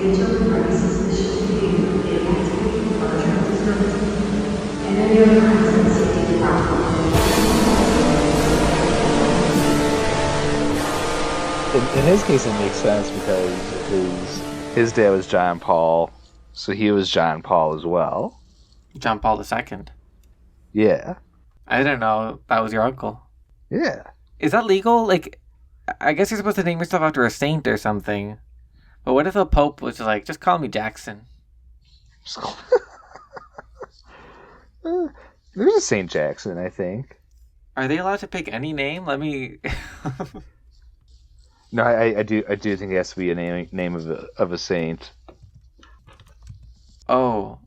In his case, it makes sense because his dad was John Paul, so he was John Paul as well. John Paul II. Yeah. I didn't know that was your uncle. Yeah. Is that legal? Like, I guess you're supposed to name yourself after a saint or something. But what if a pope was like, just call me Jackson? There's a Saint Jackson, I think. Are they allowed to pick any name? Let me... No, I do think it has to be a name of a saint. Oh,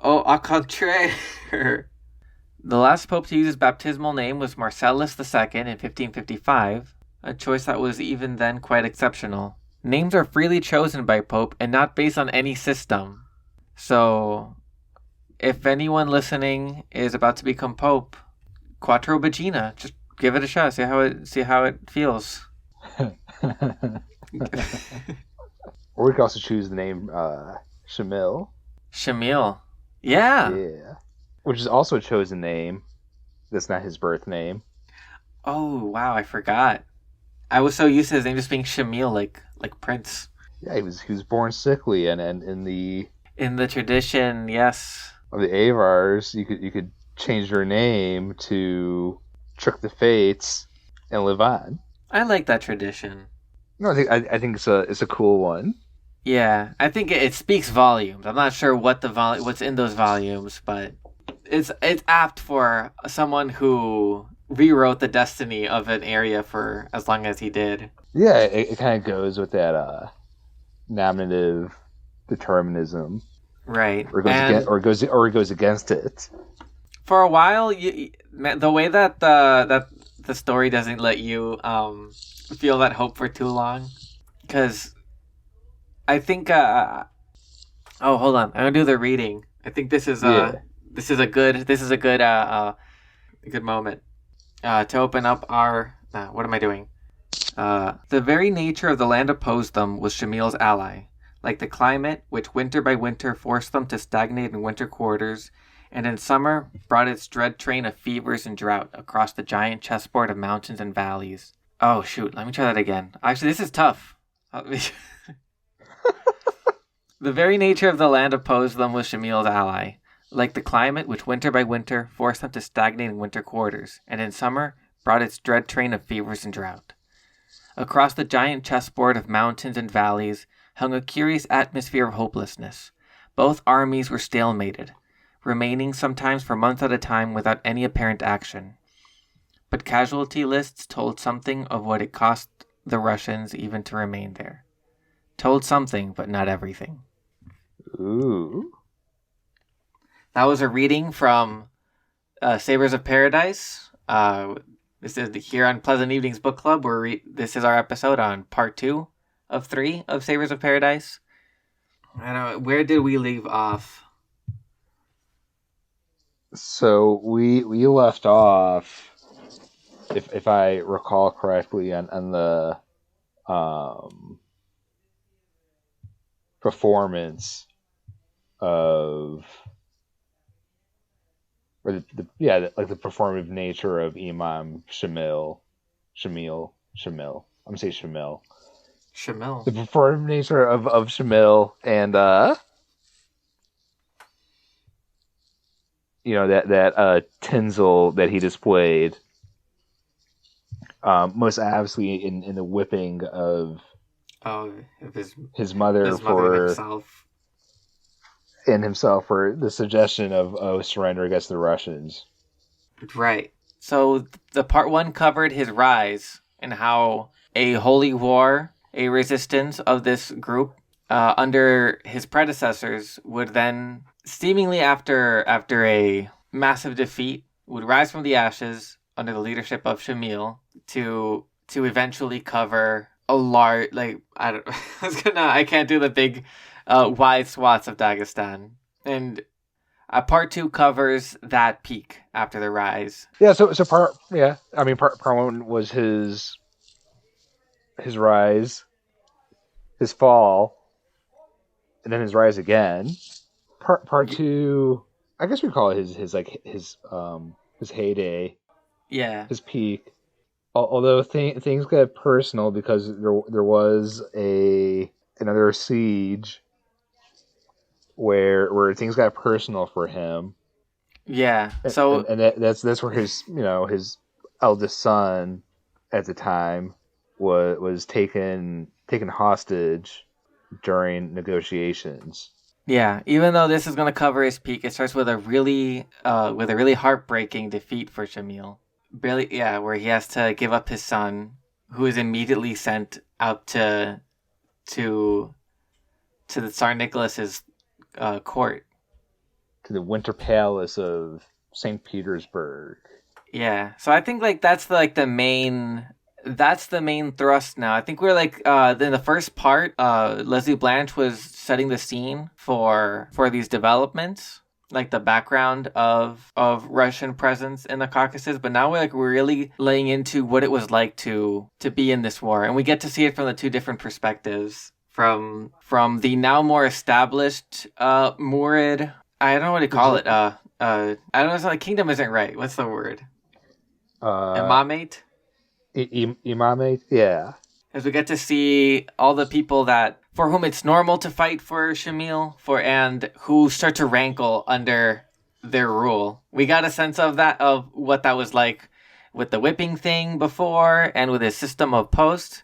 au contraire. The last pope to use his baptismal name was Marcellus II in 1555, a choice that was even then quite exceptional. Names are freely chosen by pope and not based on any system. So, if anyone listening is about to become pope, Quattro Bagina, just give it a shot. See how it feels. Or we could also choose the name Shamyl. Shamyl. Yeah. Yeah. Which is also a chosen name. That's not his birth name. Oh, wow, I forgot. I was so used to his name just being Shamyl, like Prince. Yeah, he was born sickly, and in the tradition, yes. Of the Avars, you could change your name to trick the fates and live on. I like that tradition. No, I think it's a cool one. Yeah, I think it speaks volumes. I'm not sure what's in those volumes, but it's apt for someone who rewrote the destiny of an area for as long as he did. Yeah, it kind of goes with that nominative determinism, right? Or it goes against it. For a while, the way that the story doesn't let you feel that hope for too long, because I think oh, hold on, I'm gonna do the reading. I think this is a good moment to open up our what am I doing? The very nature of the land opposed them was Shamyl's ally, like the climate which winter by winter forced them to stagnate in winter quarters, and in summer brought its dread train of fevers and drought across the giant chessboard of mountains and valleys. Oh shoot, let me try that again. Actually, this is tough. The very nature of the land opposed them was Shamyl's ally, like the climate which winter by winter forced them to stagnate in winter quarters, and in summer brought its dread train of fevers and drought. Across the giant chessboard of mountains and valleys hung a curious atmosphere of hopelessness. Both armies were stalemated, remaining sometimes for months at a time without any apparent action. But casualty lists told something of what it cost the Russians even to remain there. Told something, but not everything. Ooh. That was a reading from Sabres of Paradise. This is here on Pleasant Evenings Book Club. This is our episode on part 2 of 3 of Sabres of Paradise. I don't know, where did we leave off? So we left off, if I recall correctly, on the performance of, or the performative nature of Imam Shamyl. I'm gonna say Shamyl. Shamyl. The performative nature of Shamyl, and that tinsel that he displayed, most obviously in the whipping of his mother himself for the suggestion of surrender against the Russians. Right. So the part 1 covered his rise and how a holy war, a resistance of this group under his predecessors would then, seemingly after a massive defeat, would rise from the ashes under the leadership of Shamyl to eventually cover a large, I can't do the big wide swaths of Dagestan. And part 2 covers that peak after the rise. Yeah, so part 1 was his rise, his fall, then his rise again. Part two, I guess we call it his heyday, his peak. Although things got personal because there was another siege where things got personal for him. Yeah. So and that's where his eldest son at the time was taken hostage during negotiations. yeah, even though this is going to cover his peak, it starts with a really heartbreaking defeat for Shamyl. Really, yeah, where he has to give up his son, who is immediately sent out to the Tsar Nicholas's court. To the Winter Palace of St. Petersburg. Yeah, so I think like that's the main thrust now. I think we're like in the first part, Lesley Blanch was setting the scene for these developments, like the background of Russian presence in the Caucasus, but now we're really laying into what it was like to be in this war, and we get to see it from the two different perspectives. From the now more established Murid, I don't know what to call it. I don't know. It's like kingdom isn't right. What's the word? Imamate. Imamate, yeah. As we get to see all the people for whom it's normal to fight for Shamyl, and who start to rankle under their rule. We got a sense of what that was like with the whipping thing before, and with his system of post.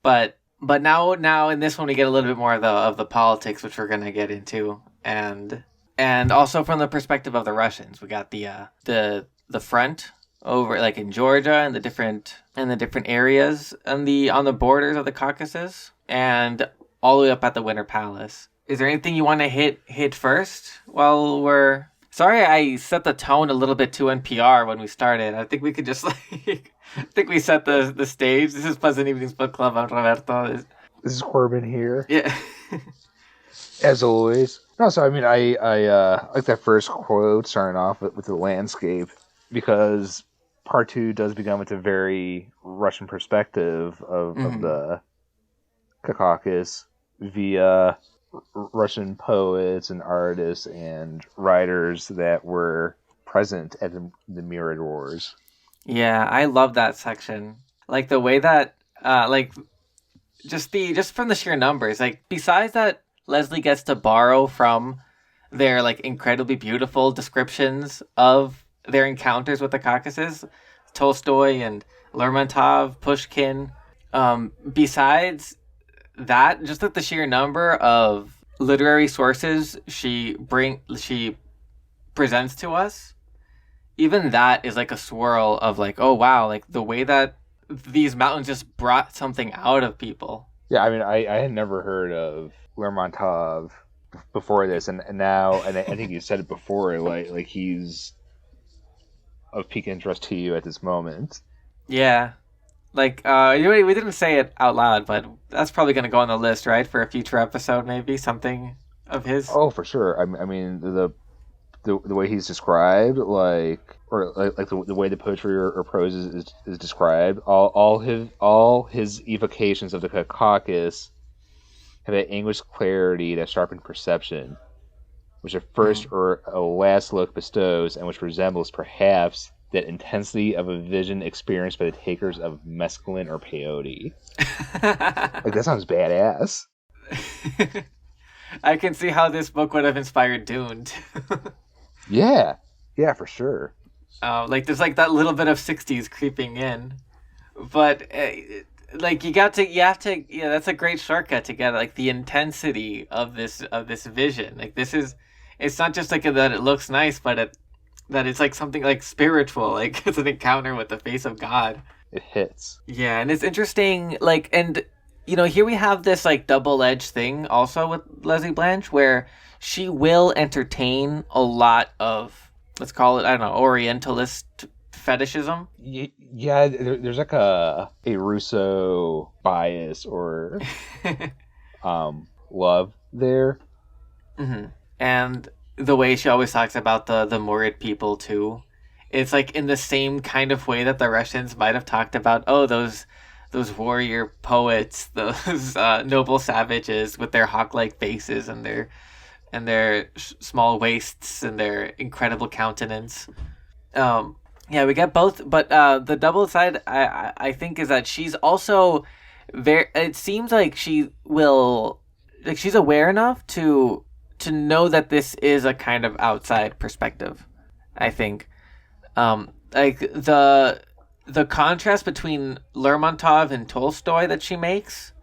But now in this one we get a little bit more of the politics, which we're gonna get into, and also from the perspective of the Russians, we got the front over like in Georgia and the different areas on the borders of the Caucasus, and all the way up at the Winter Palace. Is there anything you want to hit first? While we're sorry, I set the tone a little bit too NPR when we started. I think we could just I think we set the stage. This is Pleasant Evenings Book Club. I'm Roberto. This is Corbin here. Yeah. As always. No, so I mean, I like that first quote starting off with the landscape, because part two does begin with a very Russian perspective of the Caucasus via Russian poets and artists and writers that were present at the Murid Wars. Yeah, I love that section. Like the way that, just from the sheer numbers. Like besides that, Lesley gets to borrow from their like incredibly beautiful descriptions of their encounters with the Caucasus, Tolstoy and Lermontov, Pushkin. Besides that, just at the sheer number of literary sources she presents to us, even that is like a swirl of like, oh wow, like the way that these mountains just brought something out of people. Yeah, I mean, I had never heard of Lermontov before this, and now, and I think you said it before, like he's of peak interest to you at this moment. Yeah. Like, we didn't say it out loud, but that's probably going to go on the list, right? For a future episode, maybe? Something of his? Oh, for sure. I mean, the way he's described, the way the poetry or prose is described, all his evocations of the Caucasus have that anguished clarity, that sharpened perception, which a first or a last look bestows, and which resembles, perhaps, that intensity of a vision experienced by the takers of mescaline or peyote. Like, that sounds badass. I can see how this book would have inspired Dune. Yeah, for sure. Like there's like that little bit of 60s creeping in, but like you have to, yeah, that's a great shortcut to get like the intensity of this vision. Like it's not just like that it looks nice, but that it's like something like spiritual, like it's an encounter with the face of God. It hits. Yeah, and it's interesting, like, and here we have this like double-edged thing also with Lesley Blanch, where she will entertain a lot of, let's call it, I don't know, Orientalist fetishism. Yeah, there's like a Rousseau bias or love there. Mm-hmm. And the way she always talks about the Murid people too, it's like in the same kind of way that the Russians might have talked about, those those warrior poets, those noble savages with their hawk-like faces and their small waists and their incredible countenance. Yeah, we get both, but the double side I think is that she's also very. It seems like she will, like she's aware enough to know that this is a kind of outside perspective. I think, like the contrast between Lermontov and Tolstoy that she makes,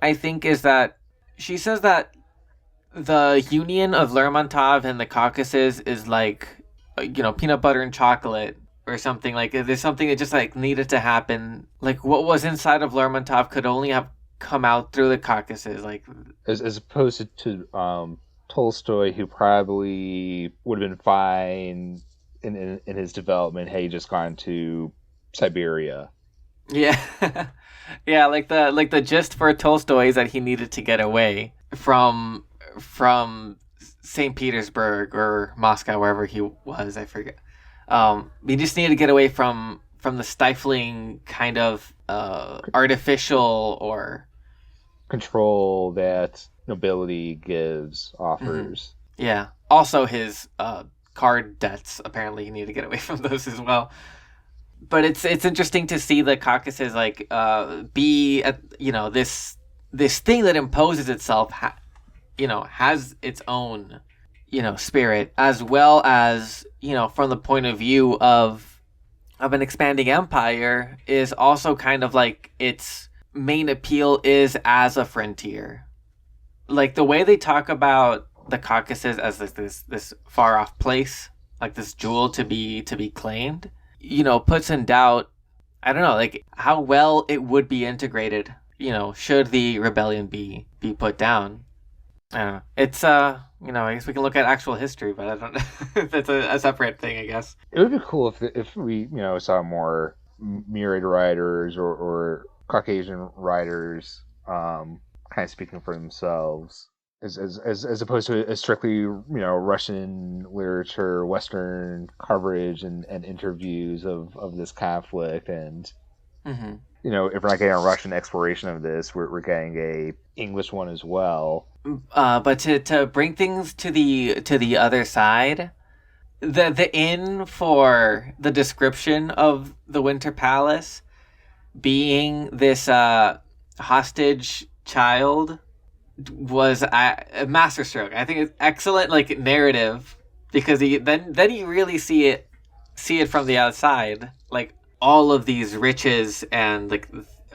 I think, is that she says that the union of Lermontov and the Caucasus is like, peanut butter and chocolate or something. Like there's something that just like needed to happen. Like what was inside of Lermontov could only have come out through the Caucasus. Like as opposed to Tolstoy, who probably would have been fine in his development had he just gone to Siberia. Yeah. Yeah, like the gist for Tolstoy is that he needed to get away from St. Petersburg or Moscow, wherever he was, I forget. He just needed to get away from the stifling kind of artificial or control that nobility offers. Mm-hmm. Yeah. Also his card debts, apparently he needed to get away from those as well. But it's interesting to see the Caucasus like be at, this thing that imposes itself has its own spirit, as well as from the point of view of an expanding empire, is also kind of like its main appeal is as a frontier. Like the way they talk about the Caucasus as this far off place, like this jewel to be claimed, puts in doubt, I don't know, like how well it would be integrated, should the rebellion be put down. I don't know. It's I guess we can look at actual history, but I don't know. That's a separate thing, I guess. It would be cool if we saw more Murid writers or Caucasian writers kind of speaking for themselves, as opposed to a strictly Russian literature, Western coverage and interviews of this conflict. And Mm-hmm. if we're not getting a Russian exploration of this, we're getting a English one as well. But to bring things to the other side, the inn for the description of the Winter Palace being this hostage child was a masterstroke. I think it's excellent, like narrative, because then you really see it from the outside, like all of these riches and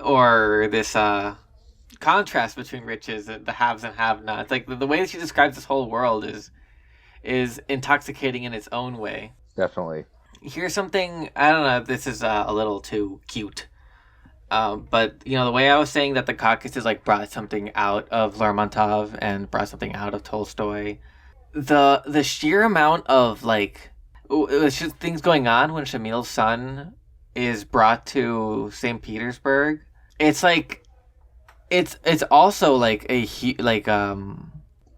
or this contrast between riches and the haves and have-nots. Like the way that she describes this whole world is intoxicating in its own way. Definitely. Here's something, I don't know if this is a little too cute. But the way I was saying that the Caucasus brought something out of Lermontov and brought something out of Tolstoy, the sheer amount of it's just things going on when Shamyl's son is brought to St. Petersburg. It's it's also an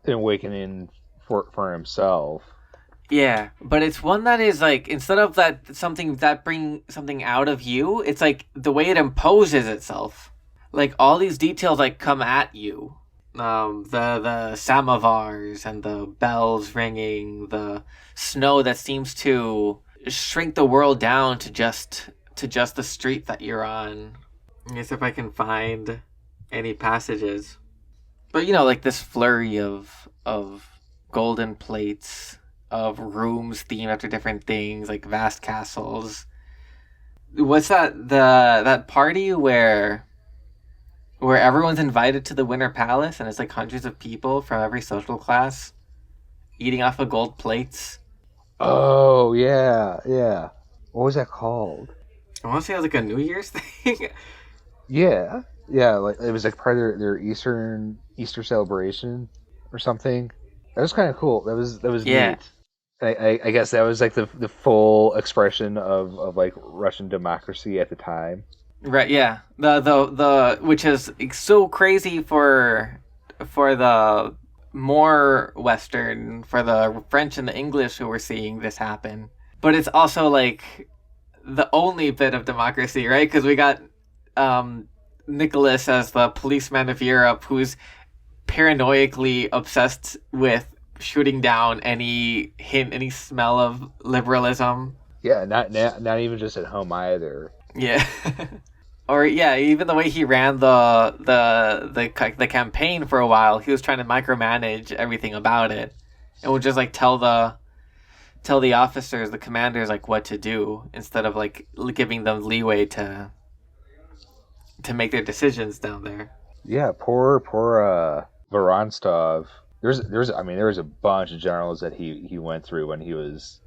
awakening for himself. Yeah, but it's one that is instead of that something that bring something out of you, it's the way it imposes itself. All these details come at you. The samovars and the bells ringing, the snow that seems to shrink the world down to just the street that you're on. I guess if I can find any passages. But this flurry of golden plates, of rooms themed after different things, like vast castles. What's that party where everyone's invited to the Winter Palace and it's hundreds of people from every social class eating off of gold plates? Oh yeah. What was that called? I want to say it was a New Year's thing. Yeah, it was part of their Easter celebration or something. That was kind of cool. That was yeah. Neat. I guess that was the full expression of Russian democracy at the time. Right. Yeah. The which is so crazy for the more Western, for the French and the English who were seeing this happen. But it's also the only bit of democracy, right? Because we got Nicholas as the policeman of Europe, who's paranoidally obsessed with shooting down any hint, any smell of liberalism. Yeah, not even just at home either. Yeah. Or yeah, even the way he ran the campaign for a while, he was trying to micromanage everything about it, and would just like tell the officers, the commanders, like what to do instead of like giving them leeway to make their decisions down there. Yeah, poor Vorontsov. There's a bunch of generals that he went through when he was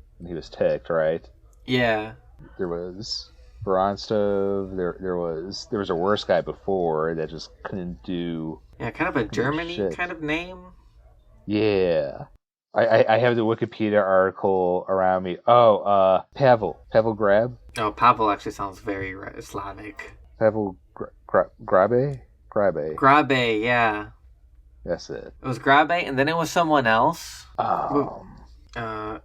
ticked, right? Yeah. There was Vorontsov. There was a worse guy before that just couldn't do. Yeah, kind of a Germany shit. kind of name. Yeah. I have the Wikipedia article around me. Oh, Pavel Grab. Oh, Pavel actually sounds very Slavic. Pavel Grabe. Grabe, yeah. That's it. It was Grabe, and then it was someone else. I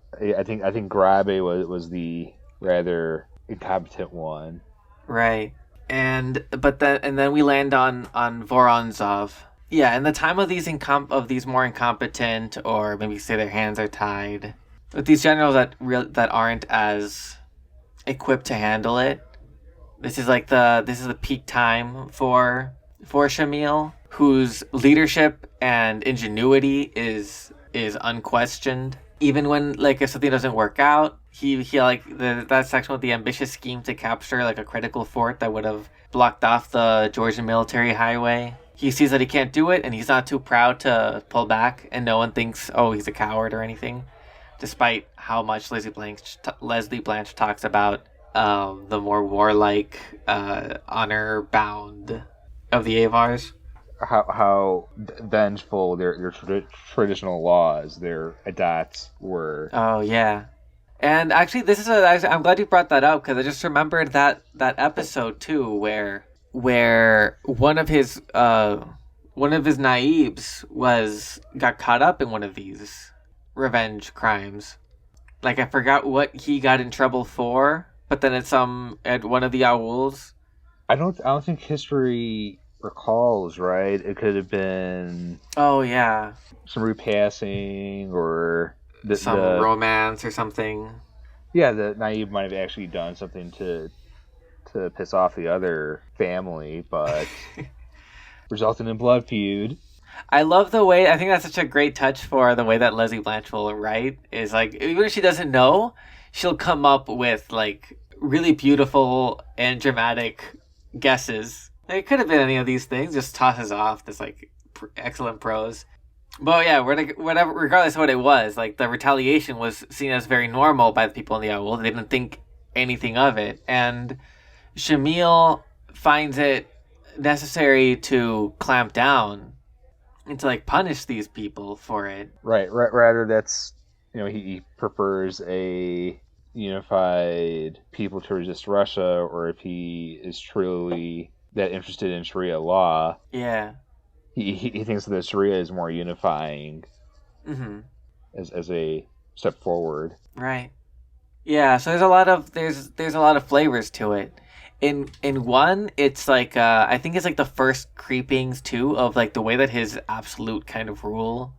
think Grabe was the rather incompetent one. Right. And then we land on Vorontsov. Yeah, in the time of these more incompetent, or maybe say their hands are tied, with these generals that aren't as equipped to handle it. This is the peak time for Shamyl, whose leadership and ingenuity is unquestioned. Even when like if something doesn't work out, he like that section with the ambitious scheme to capture like a critical fort that would have blocked off the Georgian military highway. He sees that he can't do it, and he's not too proud to pull back, and no one thinks, oh, he's a coward or anything, despite how much Lesley Blanch talks about the more warlike, honor-bound of the Avars. How vengeful their traditional laws, their adats were. Oh, yeah. And actually, I'm glad you brought that up, because I just remembered that episode, too, where one of his naibs got caught up in one of these revenge crimes. Like, I forgot what he got in trouble for, but then at one of the Auls. I don't think history recalls, right? It could have been some repassing or some romance or something. Yeah, the naive might have actually done something to piss off the other family, but resulted in blood feud. I love the way, I think that's such a great touch for the way that Lesley Blanch will write, is like, even if she doesn't know, she'll come up with like really beautiful and dramatic guesses. Like, it could have been any of these things, just tosses off this like excellent prose. But yeah, whatever, regardless of what it was, like the retaliation was seen as very normal by the people in the Owl. They didn't think anything of it, and Shamyl finds it necessary to clamp down and to like punish these people for it. Right. Rather, that's he prefers a unified people to resist Russia, or if he is truly that interested in Sharia law. Yeah. He thinks that Sharia is more unifying as a step forward. Right. Yeah, so there's a lot of flavors to it. In one, it's like I think it's like the first creepings too of like the way that his absolute kind of rule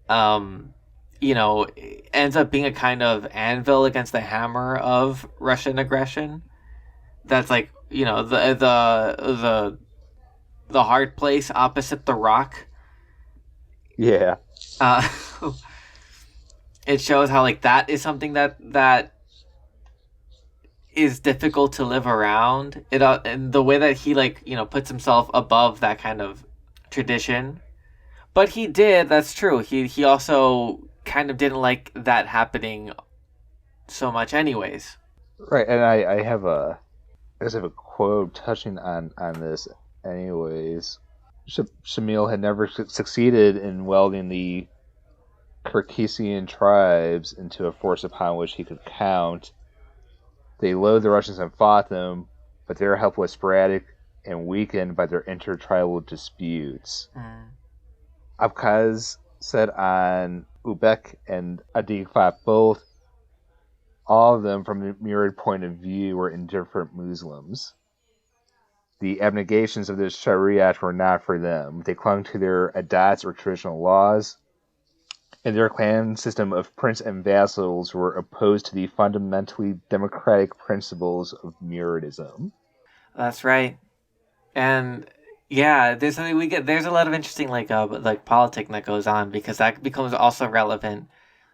ends up being a kind of anvil against the hammer of Russian aggression. That's like, the hard place opposite the rock. Yeah. It shows how like that is something that is difficult to live around. It and the way that he puts himself above that kind of tradition. But he did, that's true. He also kind of didn't like that happening so much anyways. Right, and I have a quote touching on this anyways. Shamyl had never succeeded in welding the Caucasian tribes into a force upon which he could count. They loathed the Russians and fought them, but their help was sporadic and weakened by their intertribal disputes. Abkhaz said on Ubek and Adigfat both, all of them from the Murid point of view were indifferent Muslims. the abnegations of the Shariat were not for them. They clung to their adats or traditional laws, and their clan system of prince and vassals were opposed to the fundamentally democratic principles of Muridism. That's right. And yeah, there's something we get. There's a lot of interesting like politic that goes on, because that becomes also relevant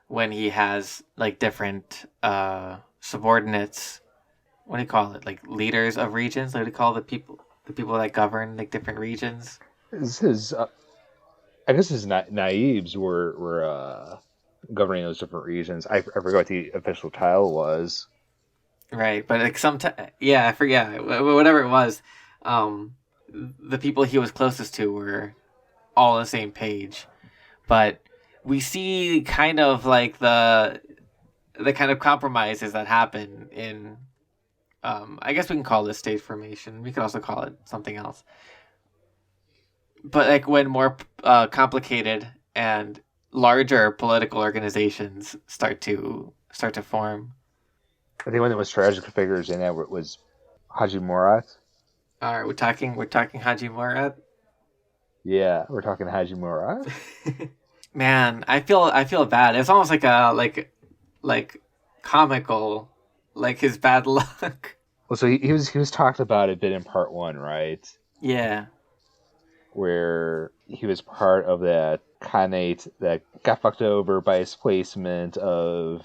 when he has like different subordinates. What do you call it? Like leaders of regions. What do you call the people that govern like different regions? His I guess his naibs were governing those different regions. I forgot what the official title was. Right, but like I forget whatever it was. The people he was closest to were all on the same page, but we see kind of like the kind of compromises that happen in. I guess we can call this state formation. We could also call it something else. But like when more complicated and larger political organizations start to form. I think one of the most tragic figures in that was Haji Murat. All right, we're talking Haji Murat. Yeah, we're talking Haji Murat. Man, I feel bad. It's almost like a like comical, like his bad luck. Well, so he was talked about a bit in part 1, right? Yeah. Where he was part of that khanate that got fucked over by his placement of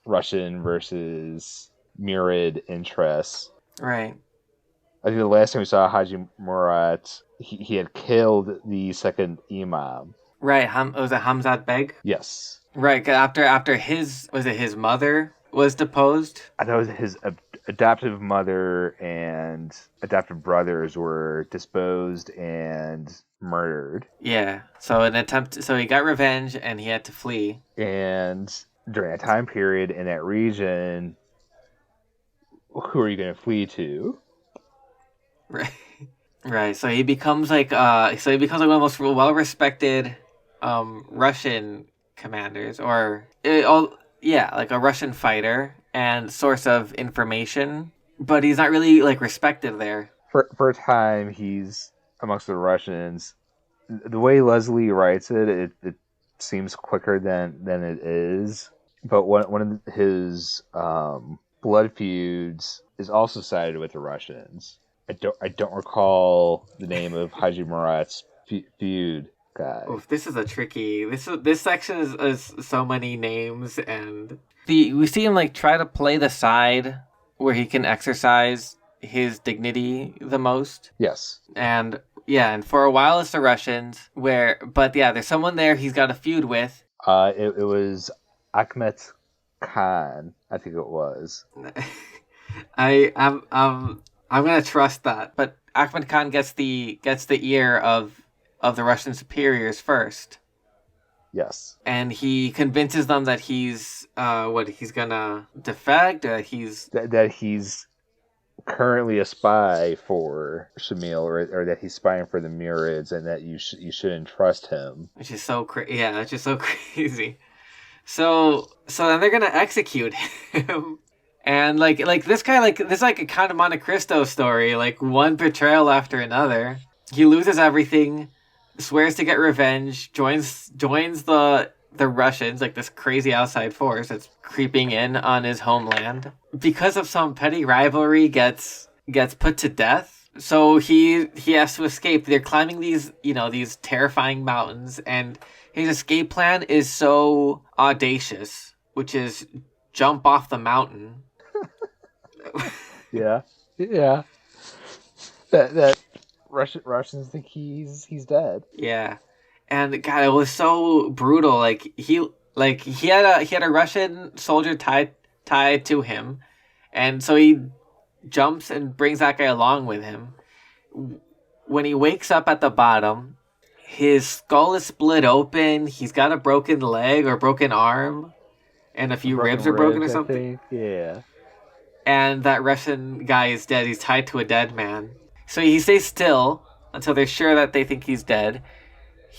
Russian versus Murid interests. Right. I think the last time we saw Haji Murat, he had killed the second imam. Right. Was it Hamzad Beg? Yes. Right. After his mother was deposed? I know his adoptive mother and adoptive brothers were disposed and murdered. Yeah. So he got revenge and he had to flee. And during that time period in that region, who are you going to flee to? Right. Right. So he becomes like one of the most well-respected Russian commanders, like a Russian fighter and source of information, but he's not really like respected there. For a time, he's amongst the Russians. The way Lesley writes it seems quicker than it is. But one of his blood feuds is also sided with the Russians. I don't recall the name of Haji Murat's feud guy. Oof, this is a tricky. This section is so many names, and we see him like try to play the side where he can exercise his dignity the most. Yes. And for a while it's the Russians, there's someone there he's got a feud with. It was Acclimate Khan, I think it was. I'm gonna trust that, but Ahmed Khan gets the ear of the Russian superiors first. Yes. And he convinces them that he's gonna defect, that he's currently a spy for Shamyl, or that he's spying for the Murids, and that you shouldn't trust him. Which is so crazy. So then they're gonna execute him. And like this guy, this is like a kind of Monte Cristo story, like one betrayal after another. He loses everything, swears to get revenge, joins the Russians, like this crazy outside force that's creeping in on his homeland. Because of some petty rivalry, gets put to death. So he has to escape. They're climbing these terrifying mountains, and his escape plan is so audacious, which is jump off the mountain. Yeah. That Russians think he's dead. Yeah, and God, it was so brutal. Like he had a Russian soldier tied to him, and so he jumps and brings that guy along with him. When he wakes up at the bottom, his skull is split open. He's got a broken leg or broken arm, and a few ribs are broken or something. Yeah. And that Russian guy is dead. He's tied to a dead man. So he stays still until they're sure that they think he's dead.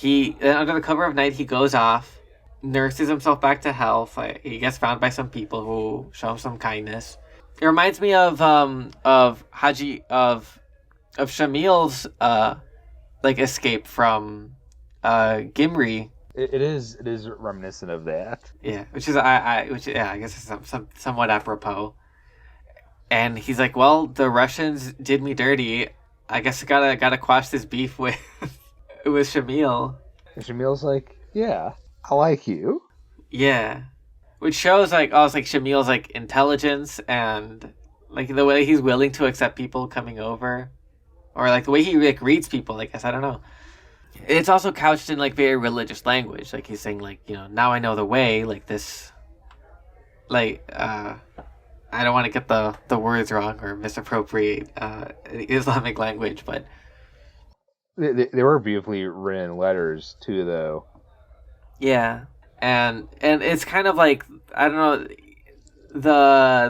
Then under the cover of night, he goes off, nurses himself back to health. He gets found by some people who show him some kindness. It reminds me of Shamil's like escape from Gimri. It is reminiscent of that. Yeah, which is I guess it's somewhat apropos. And he's like, "Well, the Russians did me dirty. I guess I gotta quash this beef with with Shamyl." And Shamil's like, yeah, I like you. Yeah, which shows like also like Shamil's like intelligence and like the way he's willing to accept people coming over, or like the way he like reads people. I guess I don't know. It's also couched in like very religious language. Like he's saying like now I know the way. Like this, like I don't want to get the words wrong or misappropriate Islamic language, but They were beautifully written letters too, though. yeah, and it's kind of like I don't know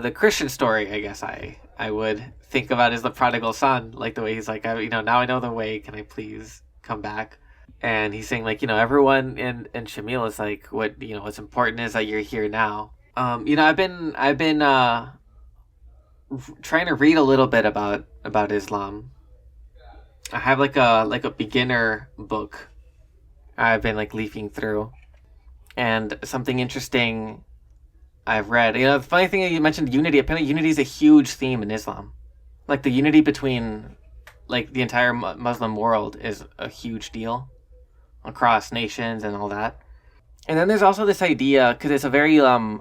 the Christian story. I guess I would think about as the prodigal son, like the way he's like now I know the way. Can I please come back? And he's saying like everyone in Shamil is like what's important is that you're here now. I've been trying to read a little bit about Islam. I have like a beginner book I've been like leafing through, and something interesting I've read. The funny thing you mentioned unity. Apparently, unity is a huge theme in Islam. Like the unity between like the entire Muslim world is a huge deal across nations and all that. And then there's also this idea because it's a very like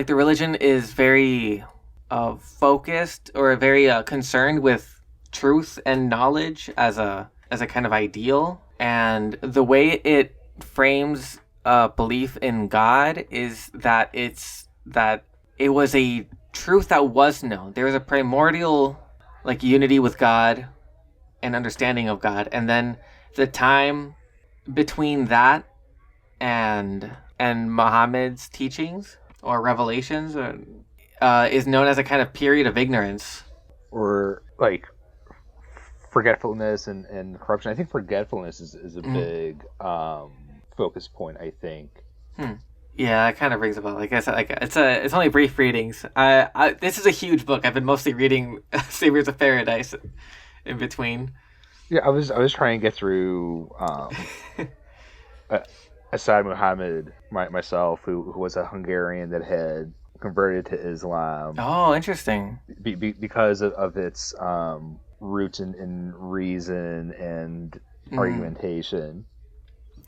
the religion is very focused or very concerned with truth and knowledge as a kind of ideal, and the way it frames belief in God is that it was a truth that was known. There was a primordial like unity with God and understanding of God, and then the time between that and Muhammad's teachings or revelations is known as a kind of period of ignorance. Or like forgetfulness and corruption. I think forgetfulness is a big focus point, I think. Yeah, it kind of rings a bell. Like I said, like it's only brief readings. This is a huge book. I've been mostly reading Sabres of Paradise in between. Yeah, I was trying to get through Asad Muhammad myself, who was a Hungarian that had converted to Islam. Oh, interesting. Because of its roots in reason and argumentation.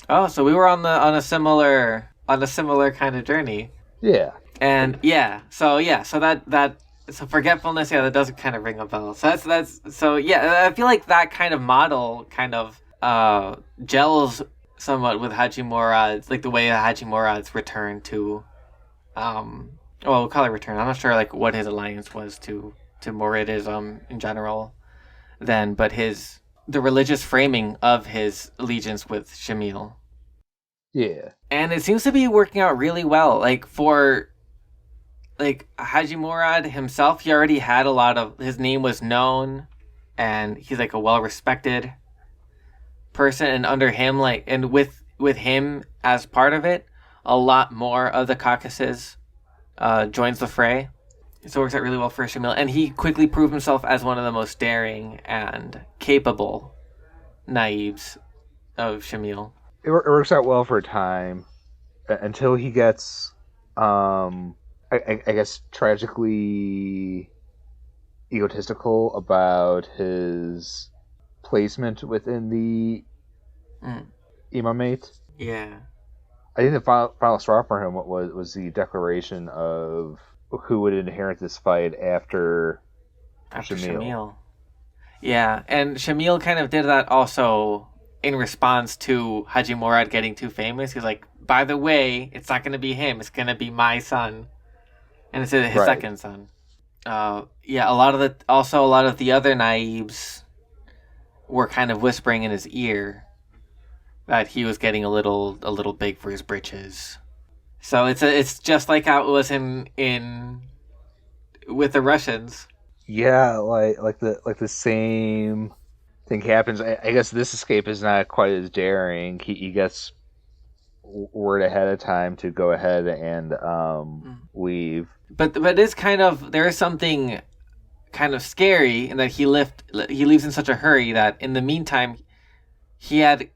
Oh, so we were on a similar kind of journey. Yeah. And so forgetfulness, that does kind of ring a bell. So I feel like that kind of model kind of gels somewhat with Haji Murad's, like the way Haji Murad's return to we'll call it return. I'm not sure like what his alliance was to Muridism in general then, but the religious framing of his allegiance with Shamyl. Yeah. And it seems to be working out really well. Like for like Haji Murad himself, he already had his name was known, and he's like a well-respected person, and under him and with him as part of it, a lot more of the Caucasus joins the fray. So it works out really well for Shamyl, and he quickly proved himself as one of the most daring and capable naibs of Shamyl. It works out well for a time until he gets, I guess, tragically egotistical about his placement within the imamate. Yeah. I think the final straw for him was the declaration of who would inherit this fight after Shamyl. Yeah, and Shamyl kind of did that also in response to Haji Murad getting too famous. He's like, by the way, it's not going to be him. It's going to be my son. And it's his second son. A lot of the other naibs were kind of whispering in his ear that he was getting a little big for his britches. So it's just like how it was in with the Russians. Yeah, like the same thing happens. I guess this escape is not quite as daring. He gets word ahead of time to go ahead and leave. But it's kind of, there is something kind of scary, and that he leaves in such a hurry that in the meantime he had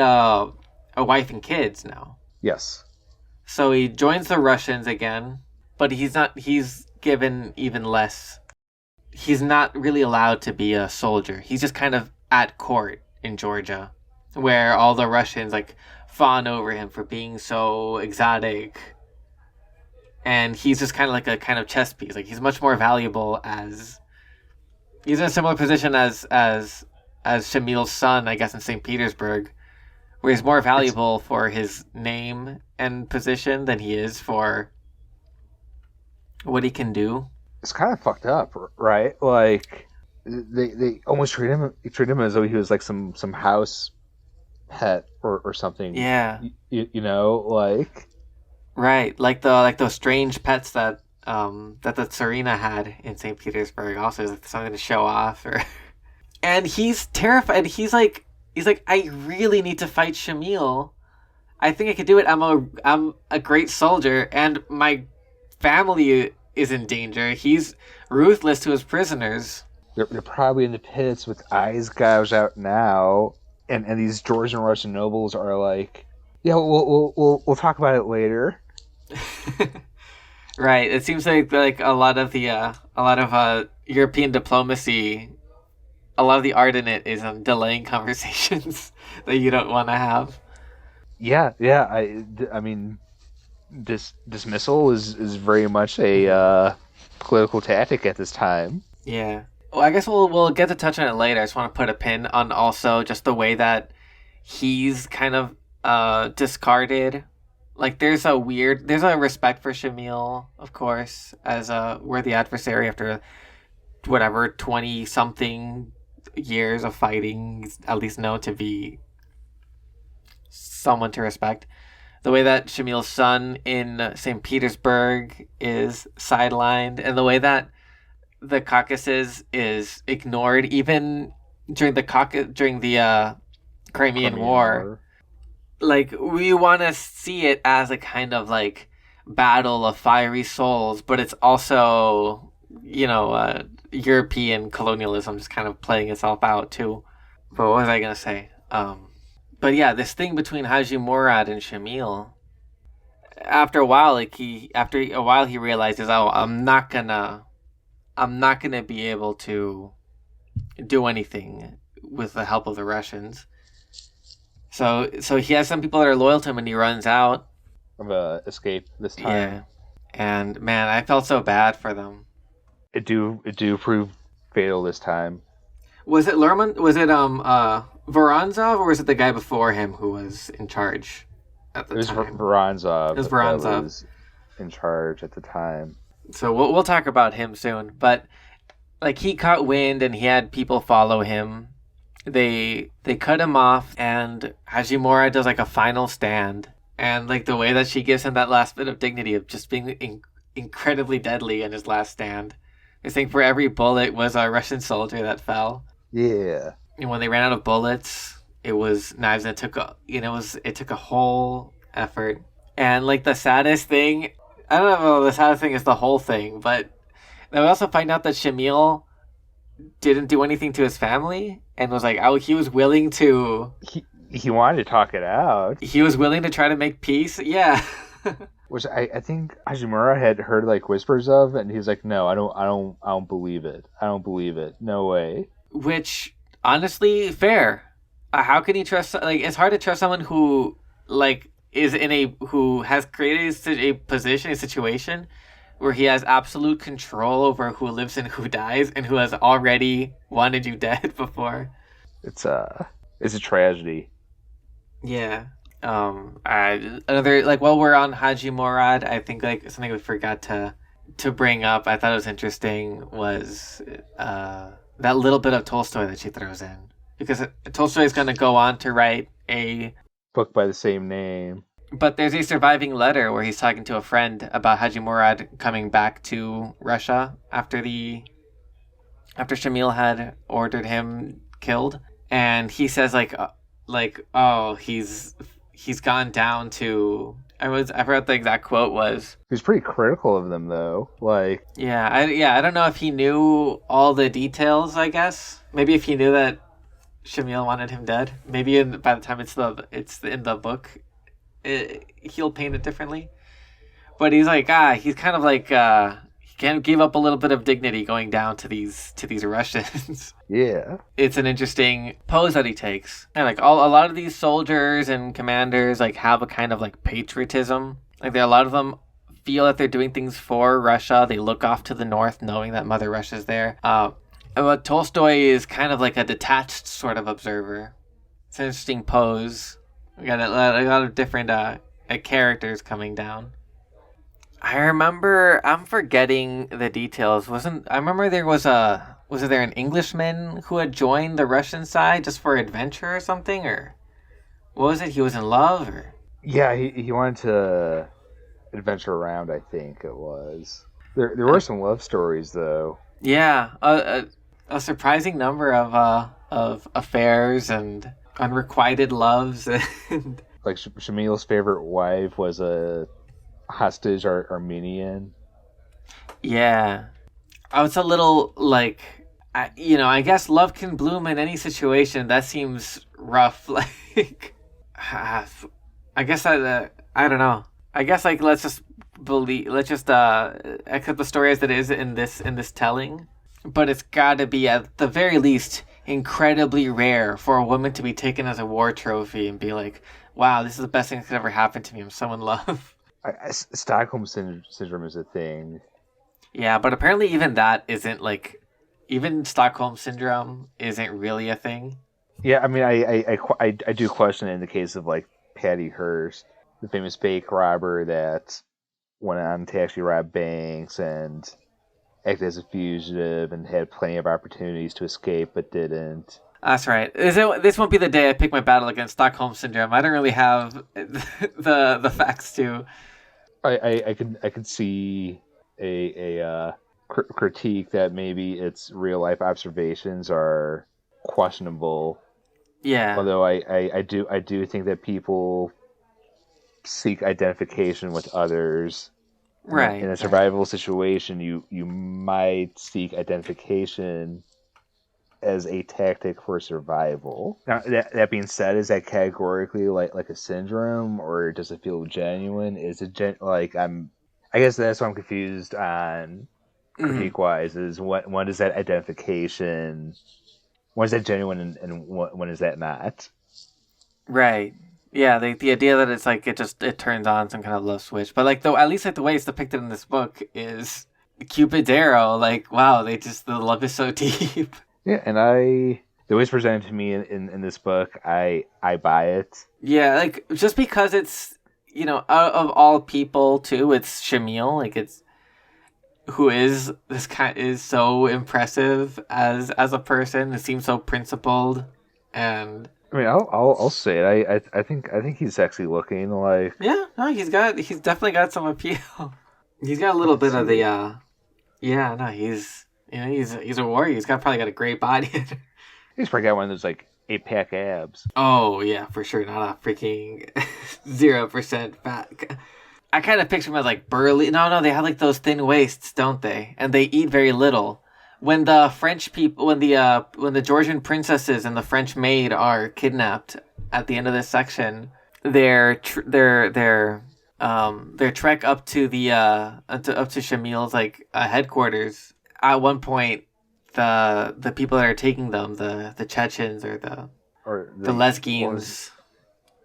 a wife and kids now. Yes. So he joins the Russians again, but he's given even less. He's not really allowed to be a soldier. He's just kind of at court in Georgia, where all the Russians like fawn over him for being so exotic. And he's just kind of like a kind of chess piece. Like, he's much more valuable as... He's in a similar position as Shamyl's son, I guess, in St. Petersburg, where he's more valuable for his name and position than he is for what he can do. It's kind of fucked up, right? Like, they almost treat him as though he was like some house pet or something. Yeah. You know, like... Right, like those strange pets that the Tsarina had in St. Petersburg. Also, like something to show off, and he's terrified. He's like, I really need to fight Shamyl. I think I could do it. I'm a great soldier, and my family is in danger. He's ruthless to his prisoners. They're probably in the pits with eyes gouged out now, and these Georgian Russian nobles are like, yeah, we'll talk about it later. Right. It seems like a lot of European diplomacy, a lot of the art in it is delaying conversations that you don't want to have. Yeah. I mean, dismissal is very much a political tactic at this time. Yeah. Well, I guess we'll get to touch on it later. I just want to put a pin on also just the way that he's kind of discarded. Like, there's a respect for Shamyl, of course, as a worthy adversary after whatever 20-something years of fighting. He's at least known to be someone to respect. The way that Shamyl's son in St. Petersburg is sidelined, and the way that the Caucasus is ignored, even during the Crimean War. Like, we want to see it as a kind of like battle of fiery souls, but it's also, European colonialism just kind of playing itself out too. But what was I gonna say? But yeah, this thing between Haji Murad and Shamyl. After a while, he realizes, oh, I'm not gonna be able to do anything with the help of the Russians. So he has some people that are loyal to him, and he runs out. Of escape this time. Yeah. And man, I felt so bad for them. It do prove fatal this time. Was it Lerman? Was it Voronzov, or was it the guy before him who was in charge at the time? It was Voronzov. It was Voronzov. That was in charge at the time. So we'll talk about him soon. But like, he caught wind, and he had people follow him. They cut him off, and Haji Murad does like a final stand, and like the way that she gives him that last bit of dignity of just being incredibly deadly in his last stand. I think for every bullet was a Russian soldier that fell. Yeah. And when they ran out of bullets, it was knives, and it took a whole effort. And like, the saddest thing, I don't know, the saddest thing is the whole thing, but then we also find out that Shamyl didn't do anything to his family, and was like, oh, he was willing to... He wanted to talk it out. He was willing to try to make peace? Yeah. Which I think Hajimura had heard like whispers of, and he's like, no, I don't believe it. I don't believe it. No way. Which, honestly, fair. How can you trust... Like, it's hard to trust someone who, like, who has created a situation where he has absolute control over who lives and who dies, and who has already wanted you dead before. It's a tragedy. Yeah. Another, like, while we're on Haji Murad, I think like something we forgot to bring up, I thought it was interesting, was that little bit of Tolstoy that she throws in, because Tolstoy is going to go on to write a book by the same name. But there's a surviving letter where he's talking to a friend about Haji Murad coming back to Russia after Shamyl had ordered him killed, and he says like oh, he's gone down to I forgot the exact quote was. He was pretty critical of them, though. Like, I don't know if he knew all the details. I guess maybe if he knew that Shamyl wanted him dead, maybe by the time it's in the book, he'll paint it differently. But he's like, he's kind of like, he can give up a little bit of dignity going down to these Russians. yeah. It's an interesting pose that he takes. And like a lot of these soldiers and commanders like have a kind of like patriotism. Like a lot of them feel that they're doing things for Russia. They look off to the north, knowing that Mother Russia's there. But Tolstoy is kind of like a detached sort of observer. It's an interesting pose. We got a lot of different characters coming down. I remember, I'm forgetting the details. I remember was there an Englishman who had joined the Russian side just for adventure or something? Or what was it? He was in love? Or? Yeah, he wanted to adventure around, I think it was. There were some love stories, though. Yeah, a surprising number of affairs and unrequited loves. And like Shamil's favorite wife was a hostage Armenian. Yeah, I was a little like, I guess love can bloom in any situation. That seems rough. Like, I guess I don't know. I guess like let's just accept the story as it is in this telling. But it's got to be at the very least incredibly rare for a woman to be taken as a war trophy and be like, wow, this is the best thing that could ever happen to me. I'm so in love. Stockholm syndrome is a thing. Yeah, but apparently even Stockholm syndrome isn't really a thing. Yeah, I mean, I do question it in the case of like Patty Hearst, the famous bank robber that went on to actually rob banks and acted as a fugitive and had plenty of opportunities to escape but didn't. That's right. This won't be the day I pick my battle against Stockholm syndrome. I don't really have the facts to. I could see a critique that maybe its real life observations are questionable. Yeah. Although I do think that people seek identification with others. Right. In a survival situation, you might seek identification as a tactic for survival. Now, that being said, is that categorically like a syndrome, or does it feel genuine? Is it I guess that's what I'm confused on critique wise. Is when is that identification? When is that genuine, and when is that not? Right. Yeah, the idea that it's like it turns on some kind of love switch, but like at least like the way it's depicted in this book is Cupid's arrow. Like, wow, the love is so deep. Yeah, and the way it's presented to me in this book, I buy it. Yeah, like just because it's out of all people too, it's Shamyl. Like it's who is so impressive as a person. It seems so principled and. I mean, I'll say it. I think he's sexy looking. Like, yeah, no, he's definitely got some appeal. He's got a little bit of the yeah, no, he's a warrior. He's probably got a great body. He's probably got one of those like 8-pack abs. Oh yeah, for sure. Not a freaking 0% fat. I kind of picture him as like burly. No, they have like those thin waists, don't they? And they eat very little. When the French people, when the Georgian princesses and the French maid are kidnapped at the end of this section, their trek up to Shamil's like headquarters. At one point, the people that are taking them, the Chechens or the Lezgins,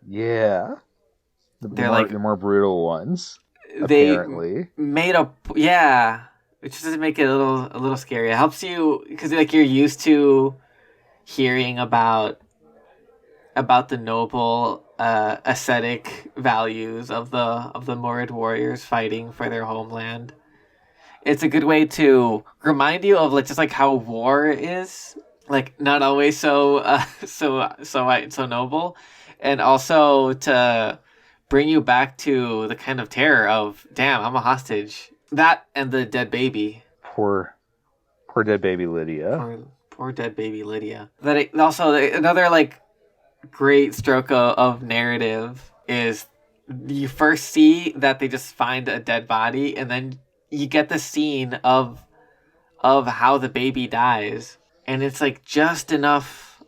yeah, the more brutal ones. Apparently, they made which doesn't make it a little scary. It helps you because like you're used to hearing about the noble ascetic values of the Murid warriors fighting for their homeland. It's a good way to remind you of like just like how war is like not always so noble, and also to bring you back to the kind of terror of damn, I'm a hostage. That and the dead baby. Poor dead baby Lydia. Poor dead baby Lydia. Also another like great stroke of narrative is you first see that they just find a dead body, and then you get the scene of how the baby dies, and it's like just enough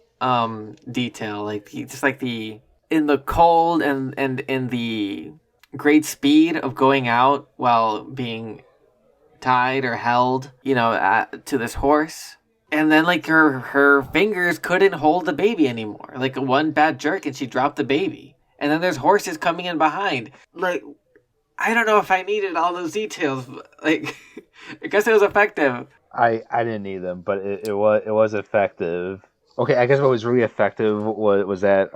detail, like just like the in the cold and in the great speed of going out while being tied or held, to this horse. And then like her fingers couldn't hold the baby anymore. Like one bad jerk and she dropped the baby. And then there's horses coming in behind. Like, I don't know if I needed all those details. But, like, I guess it was effective. I didn't need them, but it was effective. Okay, I guess what was really effective was that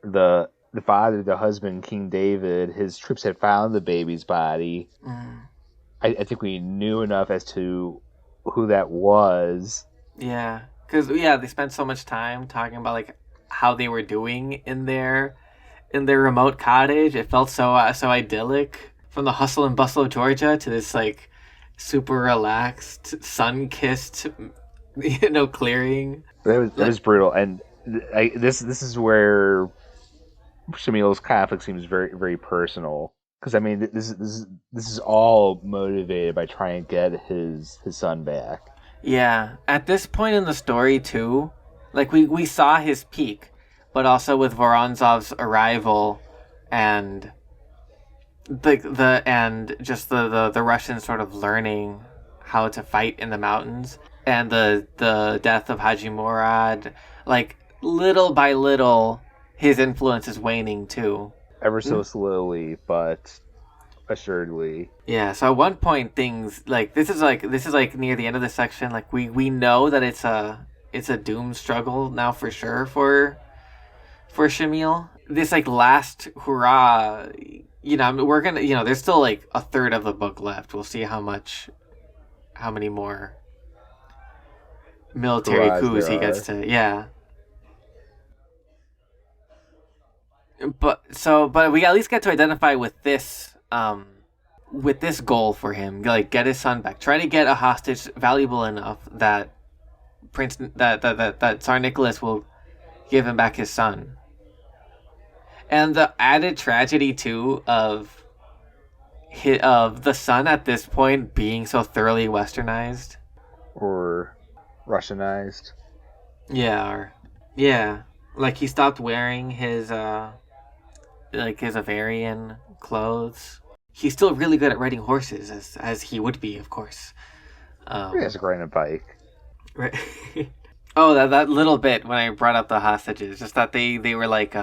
the father, the husband, King David, his troops had found the baby's body. I think we knew enough as to who that was. Yeah, because they spent so much time talking about like how they were doing in their remote cottage. It felt so idyllic, from the hustle and bustle of Georgia to this like super relaxed, sun-kissed, clearing. That was brutal, and this is where Shamyl's conflict seems very very personal. Because I mean, this is all motivated by trying to get his son back. Yeah, at this point in the story too, like we saw his peak, but also with Voronzov's arrival, and the Russians sort of learning how to fight in the mountains, and the death of Haji Murad, like little by little, his influence is waning too. Ever so slowly, but assuredly. Yeah, so at one point things like this is like near the end of the section, like we know that it's a doom struggle now for sure for Shamyl. This like last hurrah, we're gonna, there's still like a third of the book left. We'll see how many more military coups he gets to, yeah. But we at least get to identify with this goal for him, like get his son back, try to get a hostage valuable enough that Tsar Nicholas will give him back his son. And the added tragedy too of the son at this point being so thoroughly westernized or Russianized. Yeah, like he stopped wearing his his Avarian clothes. He's still really good at riding horses, as he would be, of course. He has a riding a bike. Right. Oh, that little bit when I brought up the hostages, just that they were like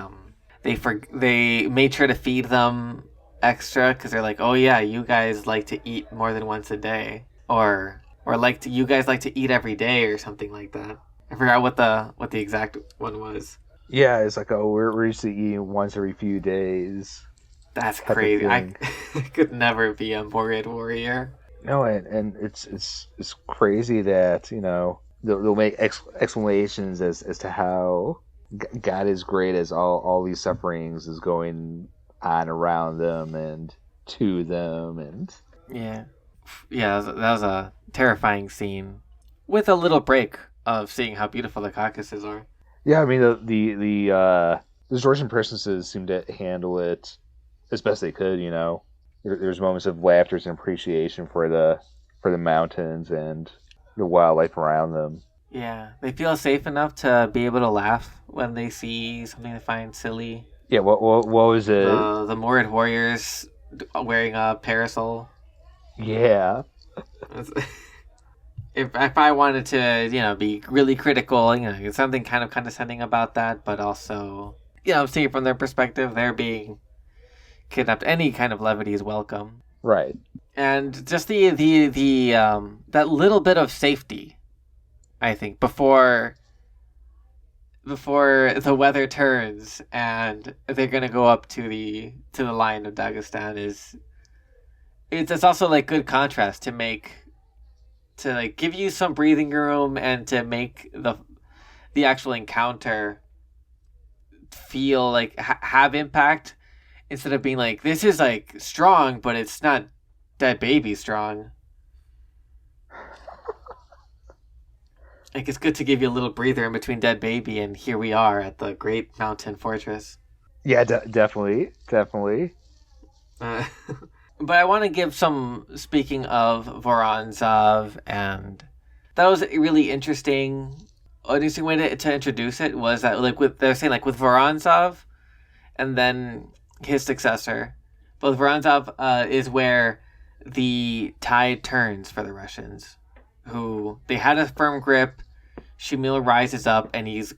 they made sure to feed them extra because they're like, oh yeah, you guys like to eat more than once a day, or you guys like to eat every day or something like that. I forgot what the exact one was. Yeah, it's like, oh, we're used to eating once every few days. That's crazy. I could never be a Murid warrior. No, and it's crazy that they'll make explanations as to how God is great as all these sufferings is going on around them and to them, and yeah, that was a terrifying scene with a little break of seeing how beautiful the Caucasus are. Yeah, I mean the Georgian princesses seem to handle it as best they could. There's moments of laughter and appreciation for the mountains and the wildlife around them. Yeah, they feel safe enough to be able to laugh when they see something they find silly. Yeah, what was it? The Murid warriors wearing a parasol. Yeah. If I wanted to, be really critical, something kind of condescending about that, but also, seeing it from their perspective, they're being kidnapped. Any kind of levity is welcome. Right. And just the that little bit of safety, I think, before the weather turns and they're gonna go up to the line of Dagestan it's also like good contrast to like give you some breathing room and to make the actual encounter feel like have impact, instead of being like, this is like strong but it's not dead baby strong. Like, it's good to give you a little breather in between dead baby and here we are at the great mountain fortress. Yeah, definitely. Uh, but I want to give some, speaking of Voronzov, and that was really interesting. An interesting way to introduce it was that, like, they're saying, like, with Voronzov and then his successor. But with Voronzov is where the tide turns for the Russians, who they had a firm grip. Shamyl rises up, and he's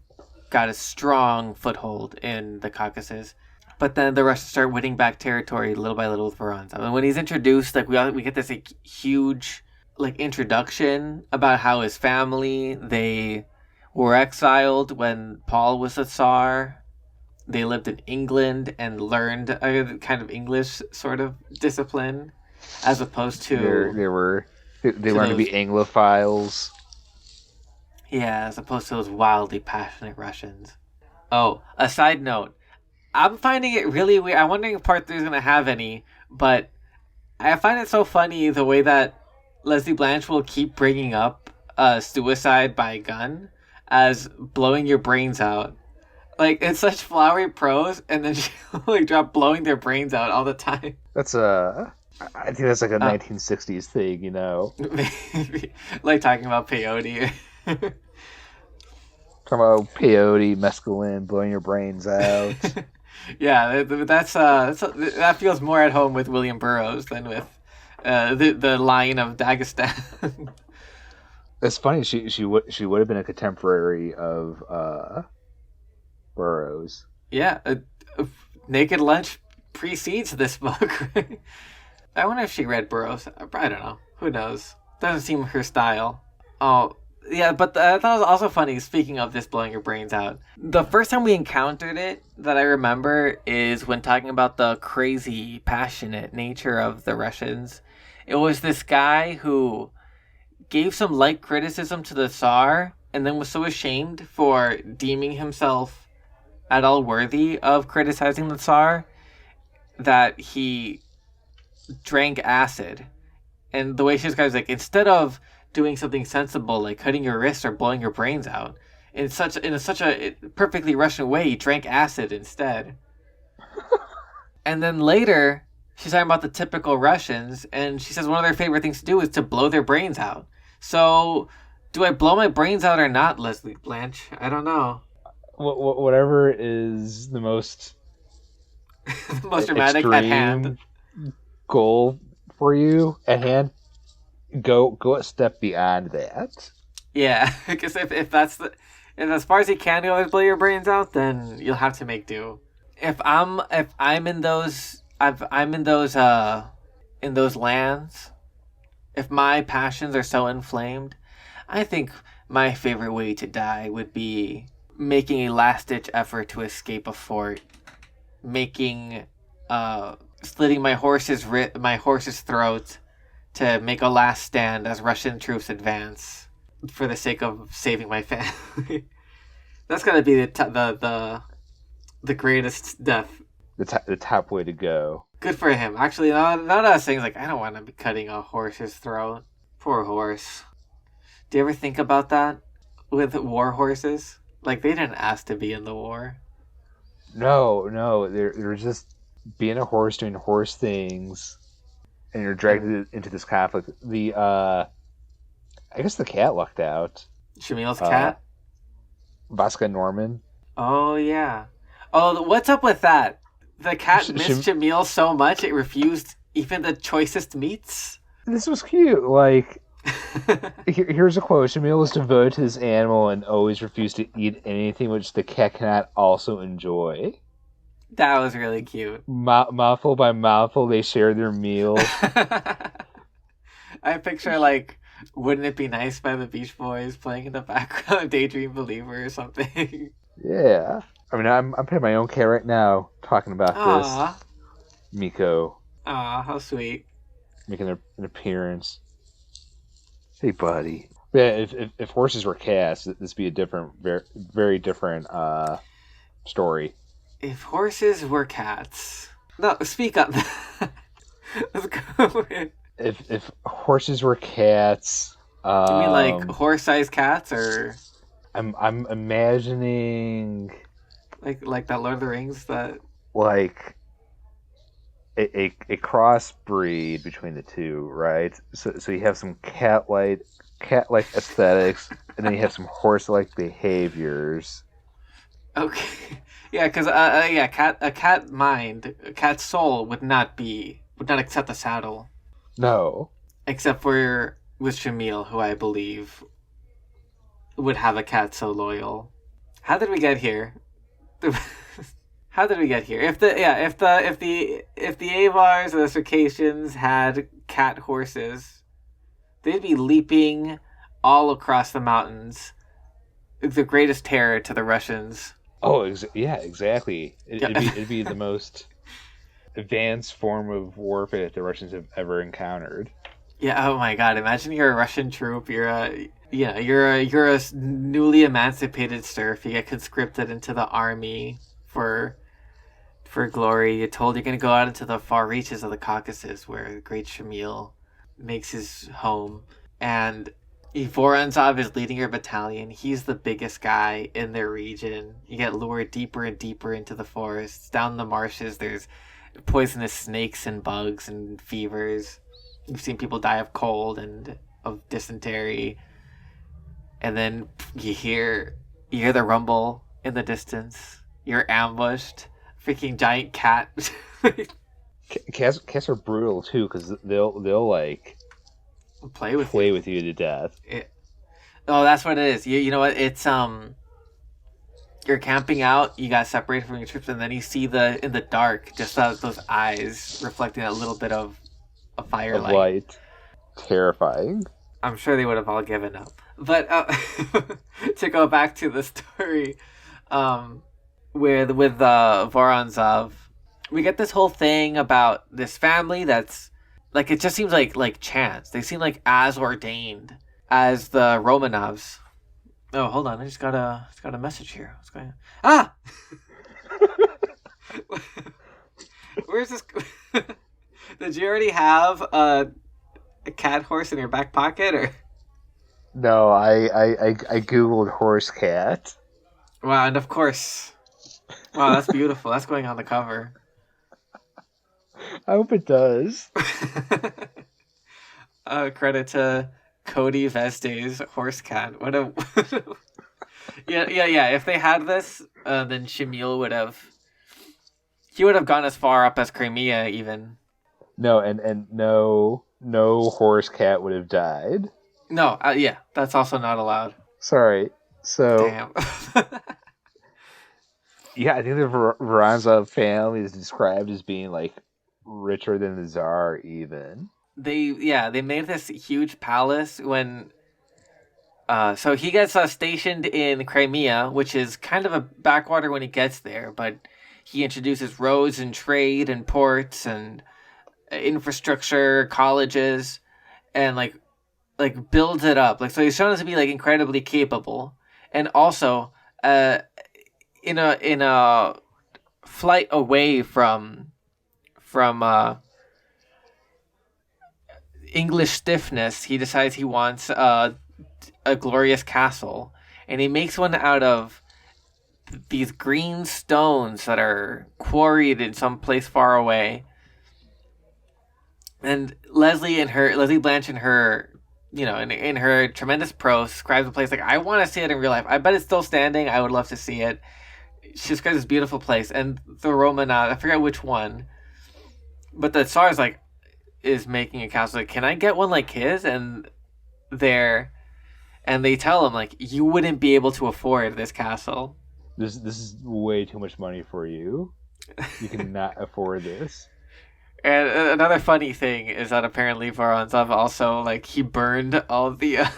got a strong foothold in the Caucasus. But then the Russians start winning back territory little by little with Voronzov. And when he's introduced, like we get this like, huge like introduction about how his family, they were exiled when Paul was a Tsar. They lived in England and learned a kind of English sort of discipline, as opposed to they learned to be Anglophiles. Yeah, as opposed to those wildly passionate Russians. Oh, a side note. I'm finding it really weird. I'm wondering if part 3 is going to have any, but I find it so funny the way that Lesley Blanch will keep bringing up suicide by gun as blowing your brains out. Like, it's such flowery prose, and then she'll like drop blowing their brains out all the time. That's I think that's like a 1960s thing, you know? Like talking about peyote. Talking about peyote, mescaline, blowing your brains out. Yeah, that feels more at home with William Burroughs than with the Lion of Dagestan. It's funny. She would have been a contemporary of Burroughs. Yeah, Naked Lunch precedes this book. Right? I wonder if she read Burroughs. I don't know. Who knows? Doesn't seem her style. Oh. Yeah, but I thought it was also funny, speaking of this blowing your brains out. The first time we encountered it that I remember is when talking about the crazy, passionate nature of the Russians. It was this guy who gave some light criticism to the Tsar and then was so ashamed for deeming himself at all worthy of criticizing the Tsar that he drank acid. And the way she describes, like, instead of doing something sensible like cutting your wrists or blowing your brains out in such a perfectly Russian way, he drank acid instead. And then later she's talking about the typical Russians, and she says one of their favorite things to do is to blow their brains out. So do I blow my brains out or not, Lesley Blanch? I don't know. Whatever is the most the most dramatic at hand goal for you at hand, go a step beyond that. Yeah, because if that's as far as you can go is blow your brains out, then you'll have to make do. If I'm in those lands, if my passions are so inflamed, I think my favorite way to die would be making a last ditch effort to escape a fort, slitting my horse's throat to make a last stand as Russian troops advance for the sake of saving my family. That's gotta be the greatest death. The top way to go. Good for him. Actually, none of us things like I don't want to be cutting a horse's throat. Poor horse. Do you ever think about that with war horses? Like, they didn't ask to be in the war. No, they're just being a horse, doing horse things, and you're dragged into this conflict. I guess the cat lucked out. Shamyl's cat? Vasca Norman. Oh, yeah. Oh, what's up with that? The cat missed Shamyl so much it refused even the choicest meats? This was cute. Like, here's a quote. Shamyl was devoted to his animal and always refused to eat anything which the cat cannot also enjoy. That was really cute. Mouthful by mouthful, they shared their meal. I picture, like, Wouldn't It Be Nice by the Beach Boys playing in the background, Daydream Believer or something. Yeah. I mean, I'm petting my own cat right now, talking about this. Miko. Aw, how sweet. Making an appearance. Hey, buddy. Yeah, if horses were cats, this would be a different, very, very different story. If horses were cats... No, speak up. Let's go in. If horses were cats... You mean like horse-sized cats, or... I'm imagining... Like that Lord of the Rings, that like a crossbreed between the two, right? So you have some cat like aesthetics, and then you have some horse-like behaviors. Okay. Yeah, because yeah, a cat mind, a cat soul would not accept the saddle, No. except for with Shamyl, who I believe would have a cat so loyal. How did we get here? How did we get here? If the Avars or the Circassians had cat horses, they'd be leaping all across the mountains. The greatest terror to the Russians. Oh, yeah, exactly. Yeah. It'd be the most advanced form of warfare that the Russians have ever encountered. Yeah. Oh my God! Imagine you're a Russian troop. You're a newly emancipated serf. You get conscripted into the army for glory. You're told you're gonna go out into the far reaches of the Caucasus, where the great Shamyl makes his home, and Voronzov is leading your battalion. He's the biggest guy in their region. You get lured deeper and deeper into the forests, down the marshes. There's poisonous snakes and bugs and fevers. You've seen people die of cold and of dysentery. And then you hear the rumble in the distance. You're ambushed. Freaking giant cat. Cats are brutal too, because they'll like Play with you to death. Oh, that's what it is. You know what? It's you're camping out. You got separated from your troops, and then you see in the dark just those eyes reflecting a little bit of a firelight. Of light. Terrifying. I'm sure they would have all given up. But to go back to the story, with Voronzov, we get this whole thing about this family that's like, it just seems like chance. They seem like as ordained as the Romanovs. Oh, hold on! I just got a message here. What's going on? Ah! Where's this? Did you already have a cat horse in your back pocket, or? No, I googled horse cat. Wow, and of course, wow, that's beautiful. That's going on the cover. I hope it does. Credit to Cody Veste's horse cat. What a yeah. If they had this, then Shamyl would have gone as far up as Crimea even. No, and no horse cat would have died. No, yeah, that's also not allowed. Sorry. So Damn. yeah, I think the Voronzov family is described as being like richer than the Tsar even. They made this huge palace when so he gets stationed in Crimea, which is kind of a backwater when he gets there, but he introduces roads and trade and ports and infrastructure, colleges, and like builds it up. Like, so he's shown to be like incredibly capable, and also in a flight away from English stiffness, he decides he wants a glorious castle, and he makes one out of these green stones that are quarried in some place far away. And Lesley Blanch in her, in her tremendous prose, describes the place like, I want to see it in real life. I bet it's still standing. I would love to see it. She describes this beautiful place, and the Romanov, I forget which one, but the Tsar is making a castle. Like, can I get one like his? And they tell him like, you wouldn't be able to afford this castle. This is way too much money for you. You cannot afford this. And another funny thing is that apparently Voronzov also he burned all the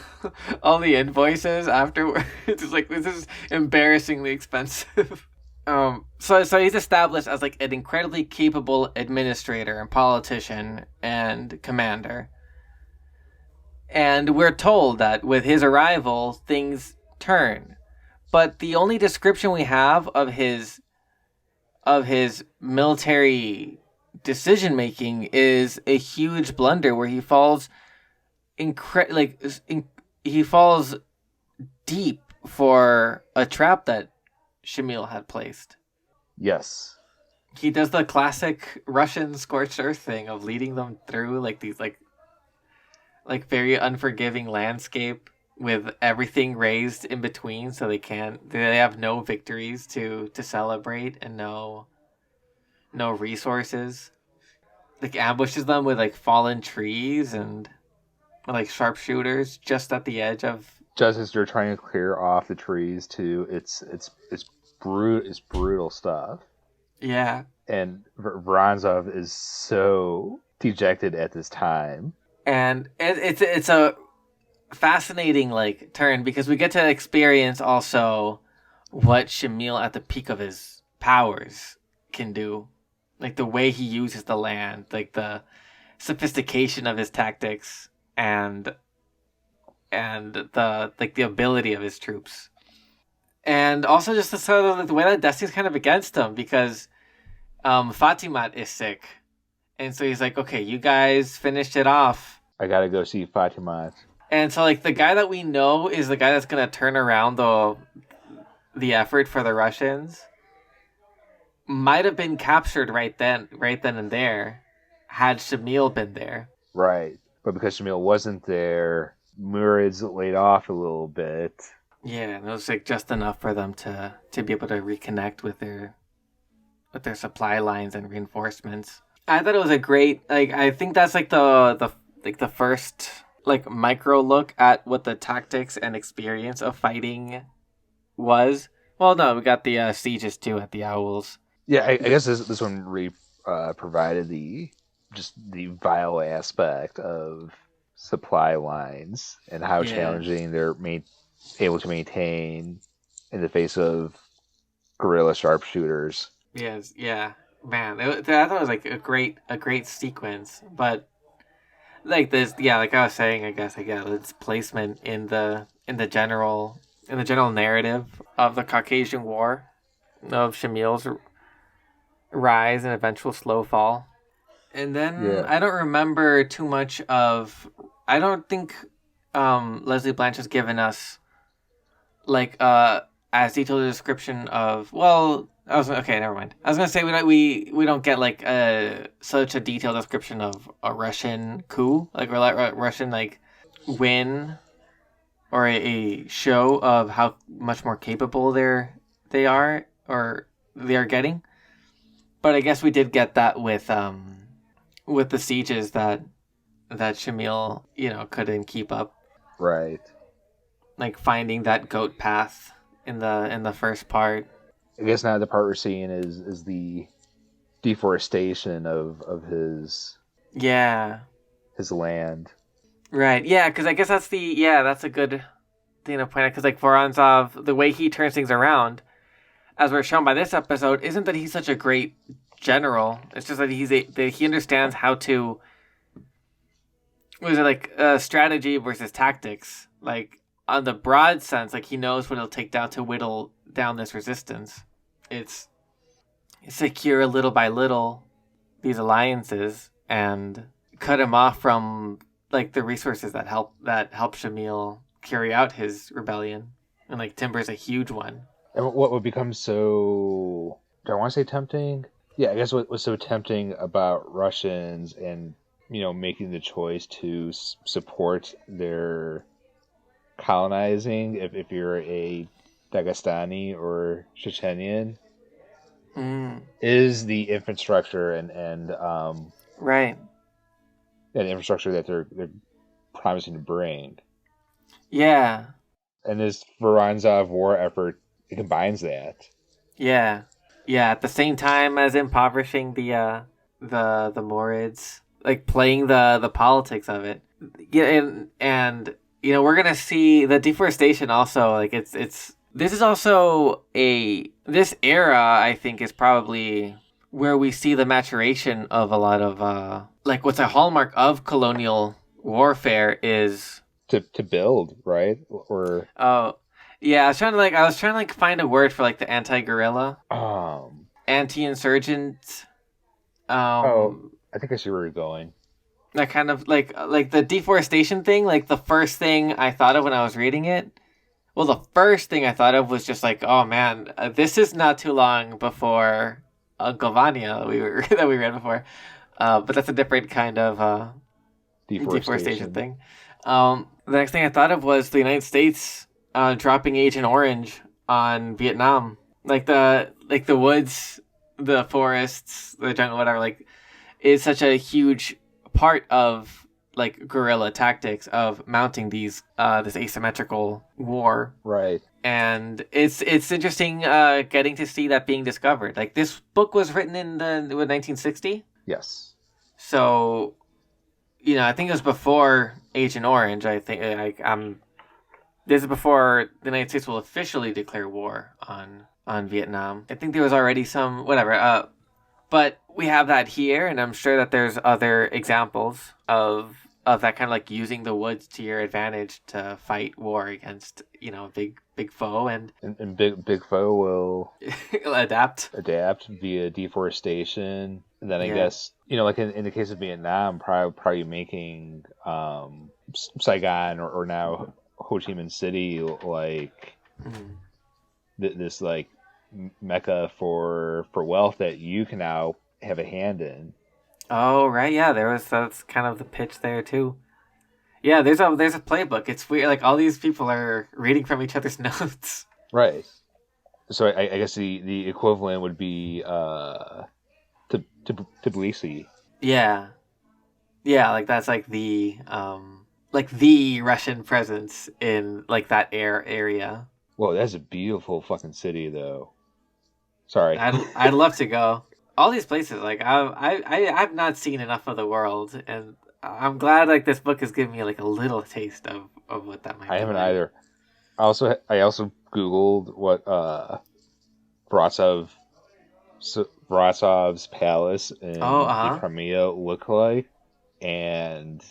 invoices afterwards. It's like, this is embarrassingly expensive. So he's established as an incredibly capable administrator and politician and commander. And we're told that with his arrival, things turn. But the only description we have of his military decision making is a huge blunder where he falls he falls deep for a trap that Shamyl had placed. Yes. he does the classic Russian scorched earth thing of leading them through like these like very unforgiving landscape with everything raised in between, so they have no victories to celebrate and no resources. Like ambushes them with like fallen trees and like sharpshooters just at the edge of. Just as they're trying to clear off the trees too, it's brutal stuff. Yeah. And Voronzov is so dejected at this time. And it's a fascinating like turn because we get to experience also what Shamyl at the peak of his powers can do. Like the way he uses the land, like the sophistication of his tactics and the like the ability of his troops. And also just the sort of the way that Destiny's kind of against him because Fatimat is sick. And so he's like, okay, you guys finished it off. I gotta go see Fatimat. And so like the guy that we know is the guy that's gonna turn around the effort for the Russians might have been captured right then and there had Shamyl been there. Right. But because Shamyl wasn't there, Murid's laid off a little bit. Yeah, and it was like just enough for them to be able to reconnect with their supply lines and reinforcements. I thought it was a great I think that's like the first like micro look at what the tactics and experience of fighting was. Well, no, we got the sieges too at the Owls. Yeah, I guess this one really provided the vile aspect of supply lines and how challenging they're able to maintain in the face of guerrilla sharpshooters. Yes, yeah, man, I thought it was like a great sequence, but like this, yeah, like I was saying, I guess, its placement in the general narrative of the Caucasian War, of Shamyl's rise and eventual slow fall. And then I don't remember too much of. I don't think Lesley Blanch has given us like as detailed a description of. Well, okay, never mind. I was gonna say we don't get like such a detailed description of a Russian coup, like Russian like win, or a show of how much more capable they are getting. But I guess we did get that with the sieges that Shamyl, couldn't keep up. Right. Like finding that goat path in the first part. I guess now the part we're seeing is the deforestation of his land. Right. Yeah, because I guess that's a good thing to point out. Because like Voronzov, the way he turns things around, as we're shown by this episode, isn't that he's such a great general. It's just that he understands how to. Was it like strategy versus tactics? Like on the broad sense, like he knows what it'll take down to whittle down this resistance. It's secure little by little these alliances and cut him off from like the resources that help Shamyl carry out his rebellion. And like timber's a huge one. And what would become so, do I want to say tempting? Yeah, I guess what was so tempting about Russians and, making the choice to support their colonizing, if you're a Dagestani or Chechenian, is the infrastructure and right. And the infrastructure that they're promising to bring. Yeah. And this Voronzov war effort, it combines that. Yeah. Yeah, at the same time as impoverishing the Murids, like playing the politics of it. Yeah, and we're gonna see the deforestation also. Like it's this is also this era, I think, is probably where we see the maturation of a lot of like what's a hallmark of colonial warfare is to build, right? Or yeah, I was trying to find a word for like the anti-guerrilla, anti-insurgent. I think I see where you're going. That kind of like the deforestation thing. Like the first thing I thought of when I was reading it, the first thing I thought of was just like, oh man, this is not too long before Galvania that we read before. But that's a different kind of deforestation thing. The next thing I thought of was the United States dropping Agent Orange on Vietnam. Like the woods, the forests, the jungle, whatever, like, is such a huge part of like guerrilla tactics of mounting these this asymmetrical war. Right. And it's interesting getting to see that being discovered. Like, this book was written in 1960. Yes. So, I think it was before Agent Orange. I think this is before the United States will officially declare war on Vietnam. I think there was already some whatever. But we have that here, and I'm sure that there's other examples of that kind of like using the woods to your advantage to fight war against a big foe, and big foe will adapt via deforestation. And then I guess like in the case of Vietnam, probably making Saigon or now Ho Chi Minh City like this like mecca for wealth that you can now have a hand in. Oh right, yeah, that's kind of the pitch there too. Yeah, there's a playbook. It's weird, like all these people are reading from each other's notes. Right. So I guess the equivalent would be Tbilisi. Yeah, like that's like the Russian presence in like that area. Whoa, that's a beautiful fucking city though. Sorry. I'd love to go. All these places, like I've not seen enough of the world, and I'm glad like this book is giving me like a little taste of what that might be. I haven't either. I also Googled what Vorotsov's palace in the Crimea looked like, and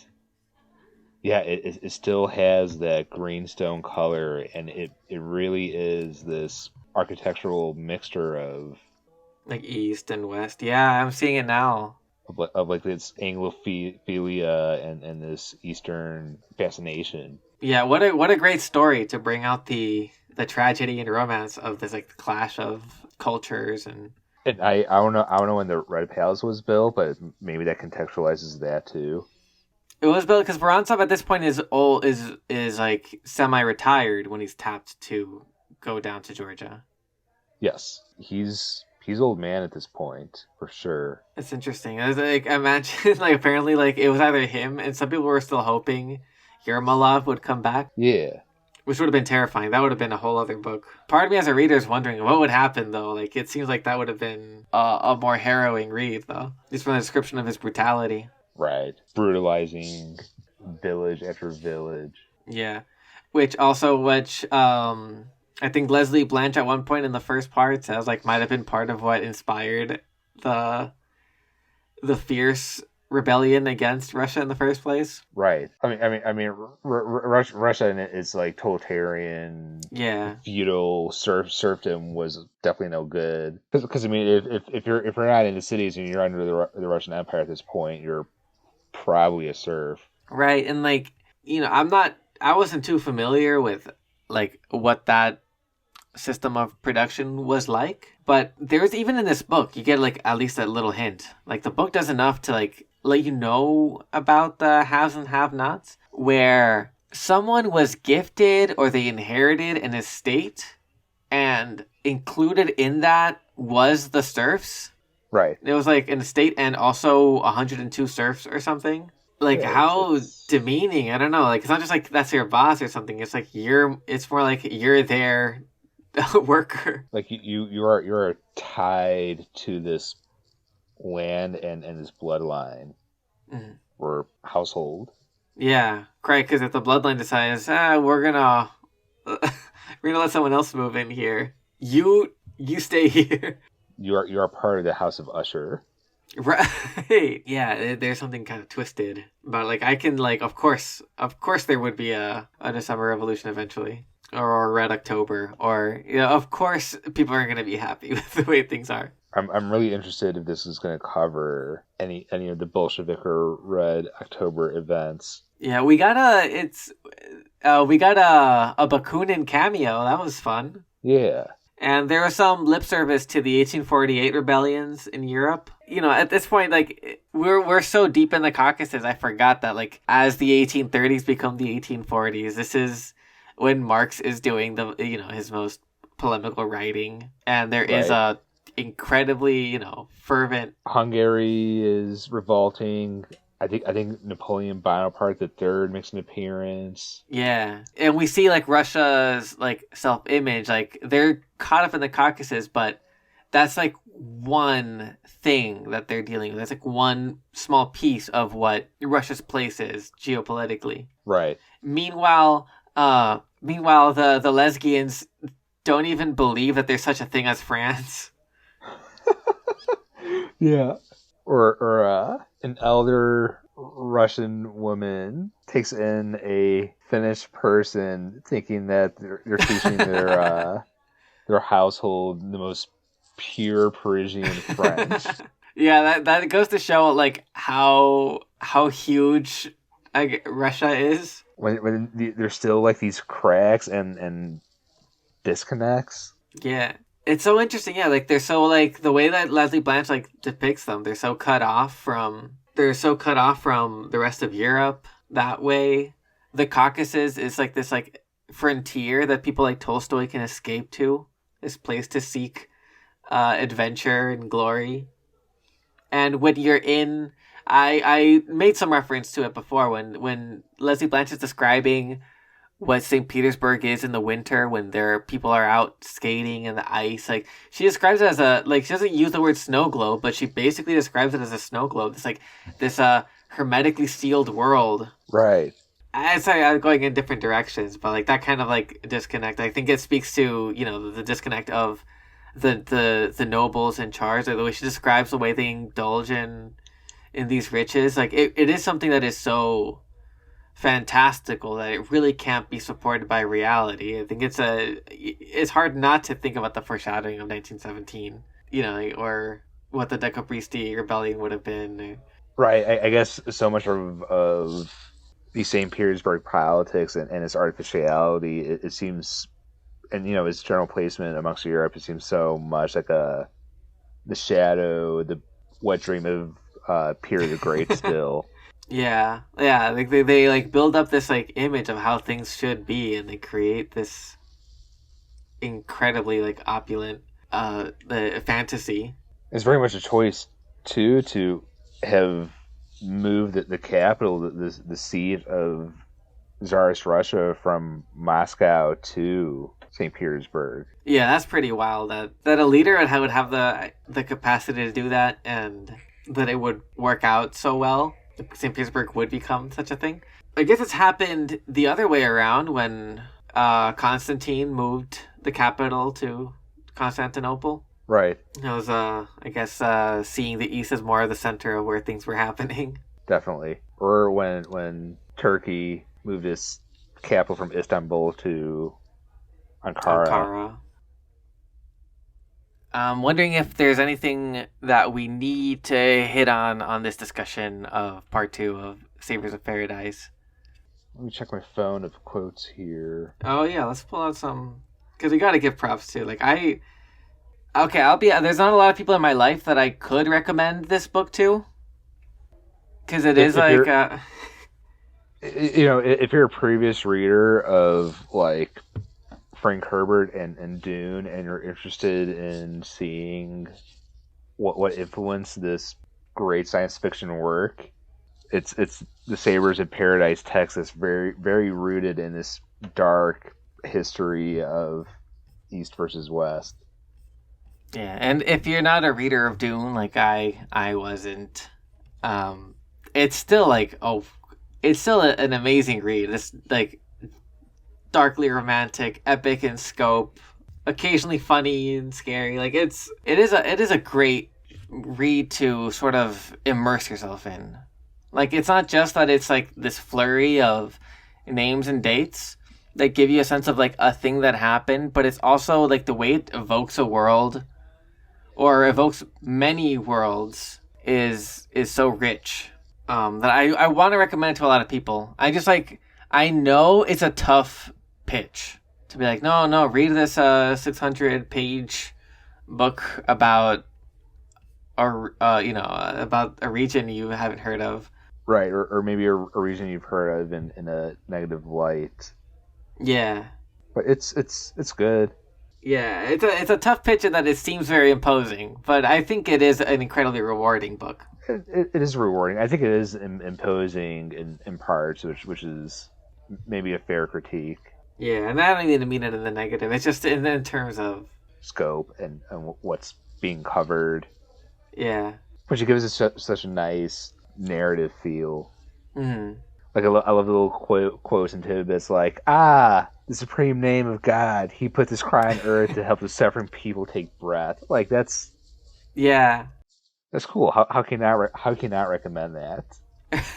yeah, it still has that greenstone color, and it really is this architectural mixture of like East and West. Yeah, I'm seeing it now. Of like this Anglophilia and this Eastern fascination. Yeah, what a great story to bring out the tragedy and romance of this like clash of cultures and I don't know when the Red Palace was built, but maybe that contextualizes that too. It was built because Vorontsov at this point is like semi-retired when he's tapped to go down to Georgia. Yes, he's old man at this point for sure. It's interesting. I was like, imagine like apparently like it was either him and some people were still hoping Yermolov would come back. Yeah. Which would have been terrifying. That would have been a whole other book. Part of me as a reader is wondering what would happen though. Like it seems like that would have been a more harrowing read though. Just from the description of his brutality. Right. Brutalizing village after village. Yeah. Which I think Lesley Blanch at one point in the first part says like might have been part of what inspired the fierce rebellion against Russia in the first place. Right. I mean, Russia is like totalitarian. Yeah. Feudal serfdom was definitely no good. Because I mean, if you're not in the cities and you're under the Russian Empire at this point, you're probably a serf. Right, and like I wasn't too familiar with like what that system of production was like, but there's even in this book you get like at least a little hint. Like the book does enough to like let you know about the haves and have-nots, where someone was gifted or they inherited an estate, and included in that was the serfs. Right. It was like an estate and also 102 serfs or something. Like how demeaning. I don't know. Like it's not just like that's your boss or something. It's like it's more like you're their worker. Like you are tied to this land and this bloodline or household. Yeah, right. Because if the bloodline decides, we're gonna let someone else move in here, you stay here. You are part of the House of Usher. Right. Yeah, there's something kind of twisted. But like I can like of course there would be a December Revolution eventually. Or a Red October. Or of course people aren't gonna be happy with the way things are. I'm really interested if this is gonna cover any of the Bolshevik or Red October events. Yeah, we got a Bakunin cameo. That was fun. Yeah. And there was some lip service to the 1848 rebellions in Europe. At this point, like, we're so deep in the Caucasus, I forgot that, like, as the 1830s become the 1840s, this is when Marx is doing his most polemical writing, and there is a incredibly, fervent. Hungary is revolting. I think Napoleon Bonaparte III makes an appearance. Yeah. And we see, like, Russia's, like, self-image, like, they're caught up in the Caucasus, but that's, like, one thing that they're dealing with. That's, like, one small piece of what Russia's place is geopolitically. Right. Meanwhile, the Lesgians don't even believe that there's such a thing as France. Yeah. Or an elder Russian woman takes in a Finnish person, thinking that they're teaching their household the most pure Parisian French. Yeah, that goes to show, like, how huge Russia is. When there's still, like, these cracks and disconnects. Yeah. It's so interesting, yeah, like, they're so, like, the way that Lesley Blanch, like, depicts them, they're so cut off from the rest of Europe that way. The Caucasus is, like, this, like, frontier that people like Tolstoy can escape to, this place to seek adventure and glory. And when you're in, I made some reference to it before when Lesley Blanch is describing what St. Petersburg is in the winter when people are out skating in the ice. Like, she describes it as she doesn't use the word snow globe, but she basically describes it as a snow globe. It's like this hermetically sealed world. Right. I'm going in different directions, but, like, that kind of, like, disconnect, I think it speaks to, the disconnect of the nobles in charge, or the way she describes the way they indulge in these riches. Like, it is something that is so fantastical that it really can't be supported by reality. I think it's hard not to think about the foreshadowing of 1917, or what the Decabristi rebellion would have been. Right. I guess so much of the St. Petersburg politics and its artificiality, it seems, and its general placement amongst Europe, it seems so much like the shadow, the wet dream of Peter the Great still. Yeah. Like they like build up this, like, image of how things should be, and they create this incredibly, like, opulent the fantasy. It's very much a choice too to have moved the capital, the seat of Tsarist Russia, from Moscow to St. Petersburg. Yeah, that's pretty wild. That a leader would have the capacity to do that, and that it would work out so well. St. Petersburg would become such a thing. I guess it's happened the other way around when Constantine moved the capital to Constantinople. Right. It was, I guess, seeing the East as more of the center of where things were happening. Definitely. Or when Turkey moved its capital from Istanbul to Ankara. I'm wondering if there's anything that we need to hit on this discussion of part 2 of Sabres of Paradise. Let me check my phone of quotes here. Oh yeah, let's pull out some, because we got to give props to. Like, there's not a lot of people in my life that I could recommend this book to, because it is like if you're a previous reader of, like, Frank Herbert and Dune, and you're interested in seeing what influenced this great science fiction work, it's the Sabres of Paradise text that's very, very rooted in this dark history of East versus West. Yeah, and if you're not a reader of Dune, like I wasn't, it's still like it's still an amazing read. It's like darkly romantic, epic in scope, occasionally funny and scary. Like, it is a great read to sort of immerse yourself in. Like, it's not just that it's like this flurry of names and dates that give you a sense of, like, a thing that happened, but it's also like the way it evokes a world, or evokes many worlds, is so rich that I want to recommend it to a lot of people. I know it's a tough pitch to be like, no, read this 600-page book about about a region you haven't heard of. Right, or maybe a region you've heard of in a negative light. Yeah. But it's good. Yeah, it's a tough pitch in that it seems very imposing, but I think it is an incredibly rewarding book. It is rewarding. I think it is imposing in parts, which is maybe a fair critique. Yeah, and I don't even mean it in the negative. It's just in terms of scope and what's being covered. Yeah. Which it gives it such a nice narrative feel. Mm-hmm. Like I love the little quotes and tidbits like, the supreme name of God, he put this cry on earth to help the suffering people take breath. Like that's cool. How can you not recommend that?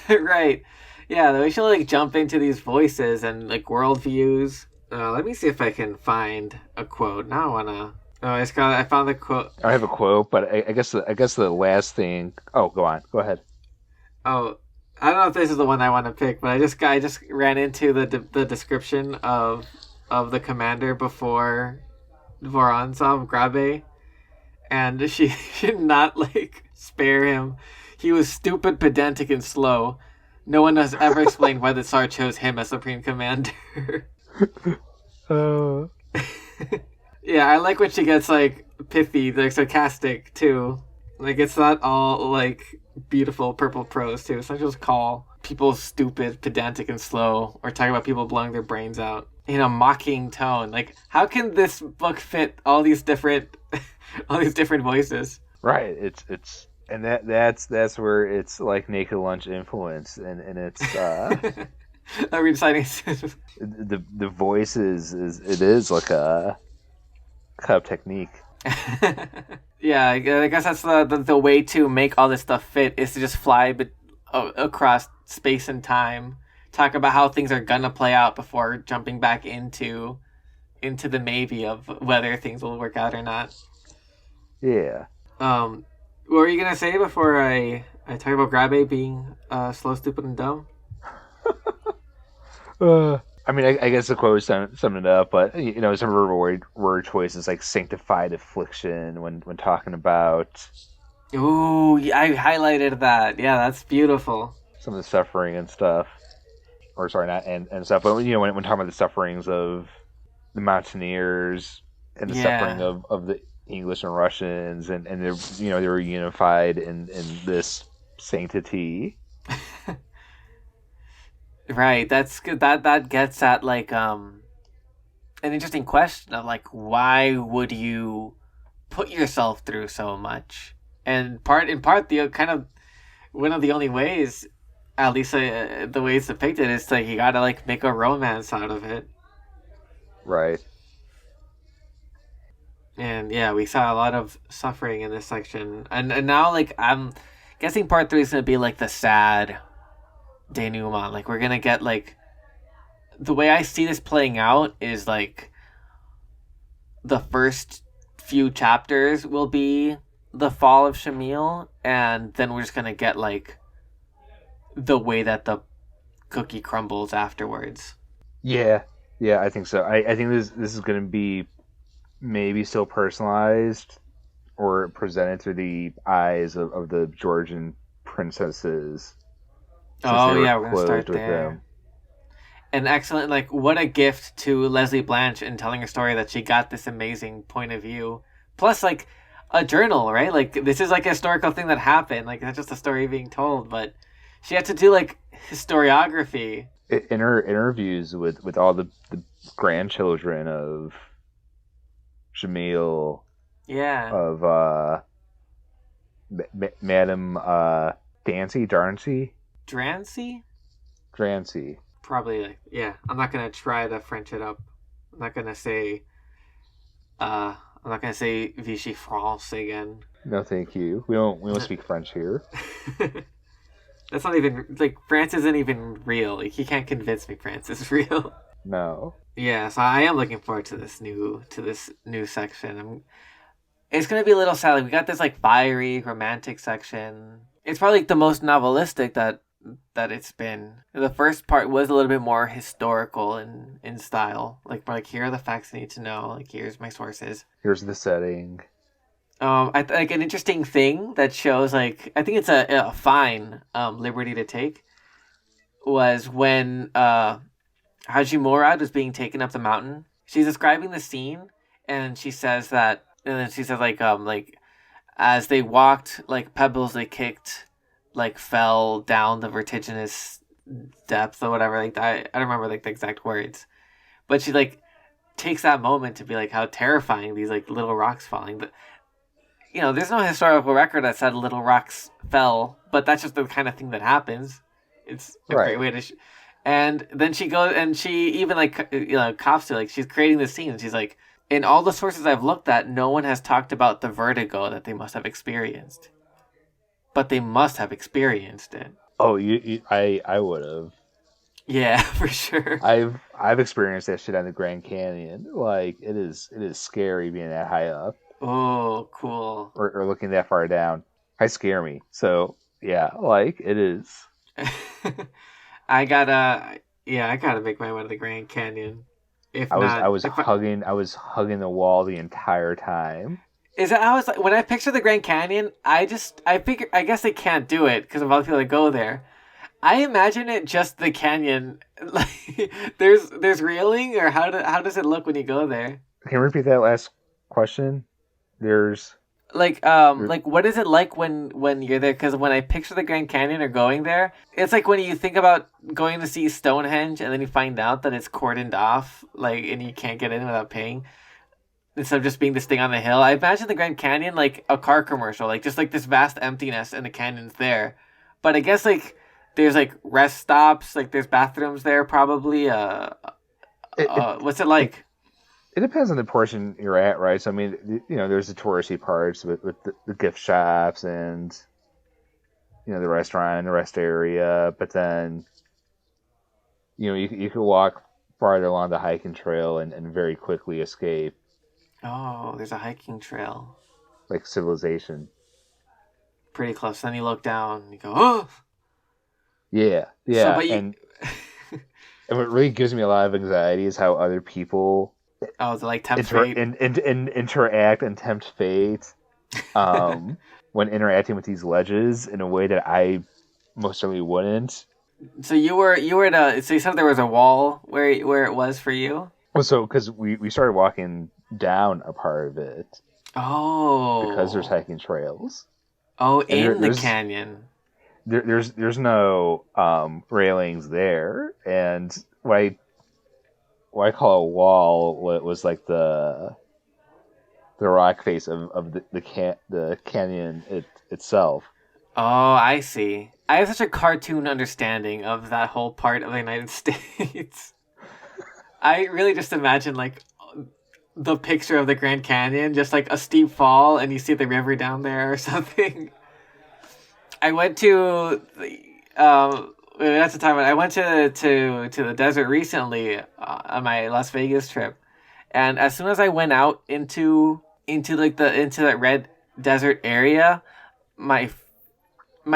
Right. Yeah, we should like jump into these voices and like worldviews. Let me see if I can find a quote. Now I wanna. Oh, I found the quote. I have a quote, but I guess the last thing. Oh, go on. Go ahead. Oh, I don't know if this is the one I want to pick, but I just ran into the description of the commander before Vorontsov Grabe, and she did not like spare him. He was stupid, pedantic, and slow. No one has ever explained why the Tsar chose him as supreme commander. Yeah, I like when she gets like pithy, like sarcastic too. Like it's not all like beautiful purple prose too. It's not just call people stupid, pedantic, and slow, or talk about people blowing their brains out in a mocking tone. Like, how can this book fit all these different voices? Right. It's and that's where it's like Naked Lunch influence, and it's I'm reciting the voices is like a cup technique. Yeah, I guess that's the way to make all this stuff fit is to just fly across space and time, talk about how things are gonna play out before jumping back into the maybe of whether things will work out or not. Yeah. What were you gonna say before I talk about Grabe being slow, stupid, and dumb? I mean, I guess the quote summed it up, but some of her word choices like sanctified affliction when talking about. Ooh, I highlighted that. Yeah, that's beautiful. Some of the suffering and stuff, or sorry, not and stuff. But when talking about the sufferings of the mountaineers and the suffering of the English and Russians, and they're they were unified in this sanctity. Right, that's good. That gets at like an interesting question of like why would you put yourself through so much? And in part the kind of one of the only ways, at least the way it's depicted, is like you gotta like make a romance out of it. Right. And yeah, we saw a lot of suffering in this section, and now like I'm guessing part 3 is gonna be like the sad denouement. Like we're gonna get like the way I see this playing out is like the first few chapters will be the fall of Shamyl, and then we're just gonna get like the way that the cookie crumbles afterwards. Yeah, I think so. I think this is gonna be maybe still personalized or presented through the eyes of the Georgian princesses. Oh yeah, we're gonna start there. Them. And excellent, like what a gift to Lesley Blanch in telling her story that she got this amazing point of view. Plus, like a journal, right? Like this is like a historical thing that happened. Like not just a story being told, but she had to do like historiography. In her interviews with all the grandchildren of Shamyl, of Madame Drancy. Probably, like, yeah. I'm not gonna try to French it up. I'm not gonna say Vichy France again. No, thank you. We don't speak French here. That's not even like France isn't even real. Like you can't convince me France is real. No. Yeah, so I am looking forward to this new section. It's gonna be a little sad. Like, we got this like fiery romantic section. It's probably like, the most novelistic that that it's been. The first part was a little bit more historical in style. Like here are the facts I need to know. Like here's my sources. Here's the setting. Like an interesting thing that shows like I think it's a fine liberty to take was when Haji Murad was being taken up the mountain. She's describing the scene, and she says that, and then she says like as they walked, like pebbles they kicked, like fell down the vertiginous depth or whatever. Like I don't remember like the exact words, but she like takes that moment to be like how terrifying these like little rocks falling. But you know, there's no historical record that said little rocks fell, but that's just the kind of thing that happens. It's a great way to. And then she goes and she even like cops to like she's creating this scene. And she's like, in all the sources I've looked at, no one has talked about the vertigo that they must have experienced. But they must have experienced it. Oh, I would have. Yeah, for sure. I've experienced that shit on the Grand Canyon. Like it is scary being that high up. Oh, cool. Or looking that far down. Heights scare me. So yeah, like it is. I gotta make my way to the Grand Canyon. I was hugging the wall the entire time. When I picture the Grand Canyon, I guess they can't do it because of all the people that go there. I imagine it just the canyon. Like there's railing, or how does it look when you go there? Can you repeat that last question? There's like what is it like when you're there? Because when I picture the Grand Canyon or going there, it's like when you think about going to see Stonehenge and then you find out that it's cordoned off, like, and you can't get in without paying. Instead of just being this thing on the hill, I imagine the Grand Canyon like a car commercial, like just like this vast emptiness and the canyon's there. But I guess like there's like rest stops, like there's bathrooms there probably. What's it like? It depends on the portion you're at, right? So I mean, you know, there's the touristy parts with the gift shops and you know the restaurant and the rest area, but then you know you could walk farther along the hiking trail and very quickly escape. Oh, there's a hiking trail. Like civilization. Pretty close. Then you look down and you go, oh! Yeah. So, and what really gives me a lot of anxiety is how other people like tempt fate. Interact and tempt fate when interacting with these ledges in a way that I most certainly wouldn't. So you were so you said there was a wall where it was for you? Well, so because we started walking down a part of it. Oh. Because there's hiking trails. Oh, in the canyon. There's no railings there, and what I call a wall was like the rock face of the canyon itself. Oh, I see. I have such a cartoon understanding of that whole part of the United States. I really just imagine like the picture of the Grand Canyon, just like a steep fall, and you see the river down there or something. I went to that's the time when I went to the desert recently on my Las Vegas trip, and as soon as I went out into that red desert area, my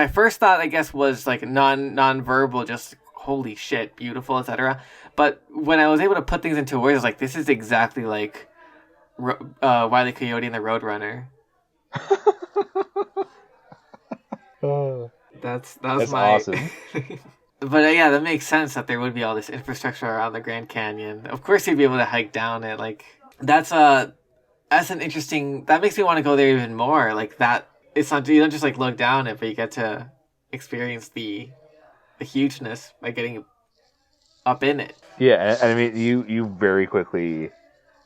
first thought, I guess, was like non-verbal, just holy shit, beautiful, etc. But when I was able to put things into words, I was like, this is exactly like Wile E. Coyote and the Roadrunner. That's awesome. But yeah, that makes sense that there would be all this infrastructure around the Grand Canyon. Of course, you'd be able to hike down it. Like that's an interesting. That makes me want to go there even more. Like that, it's not, you don't just like look down it, but you get to experience the hugeness by getting up in it. Yeah, and I mean, you very quickly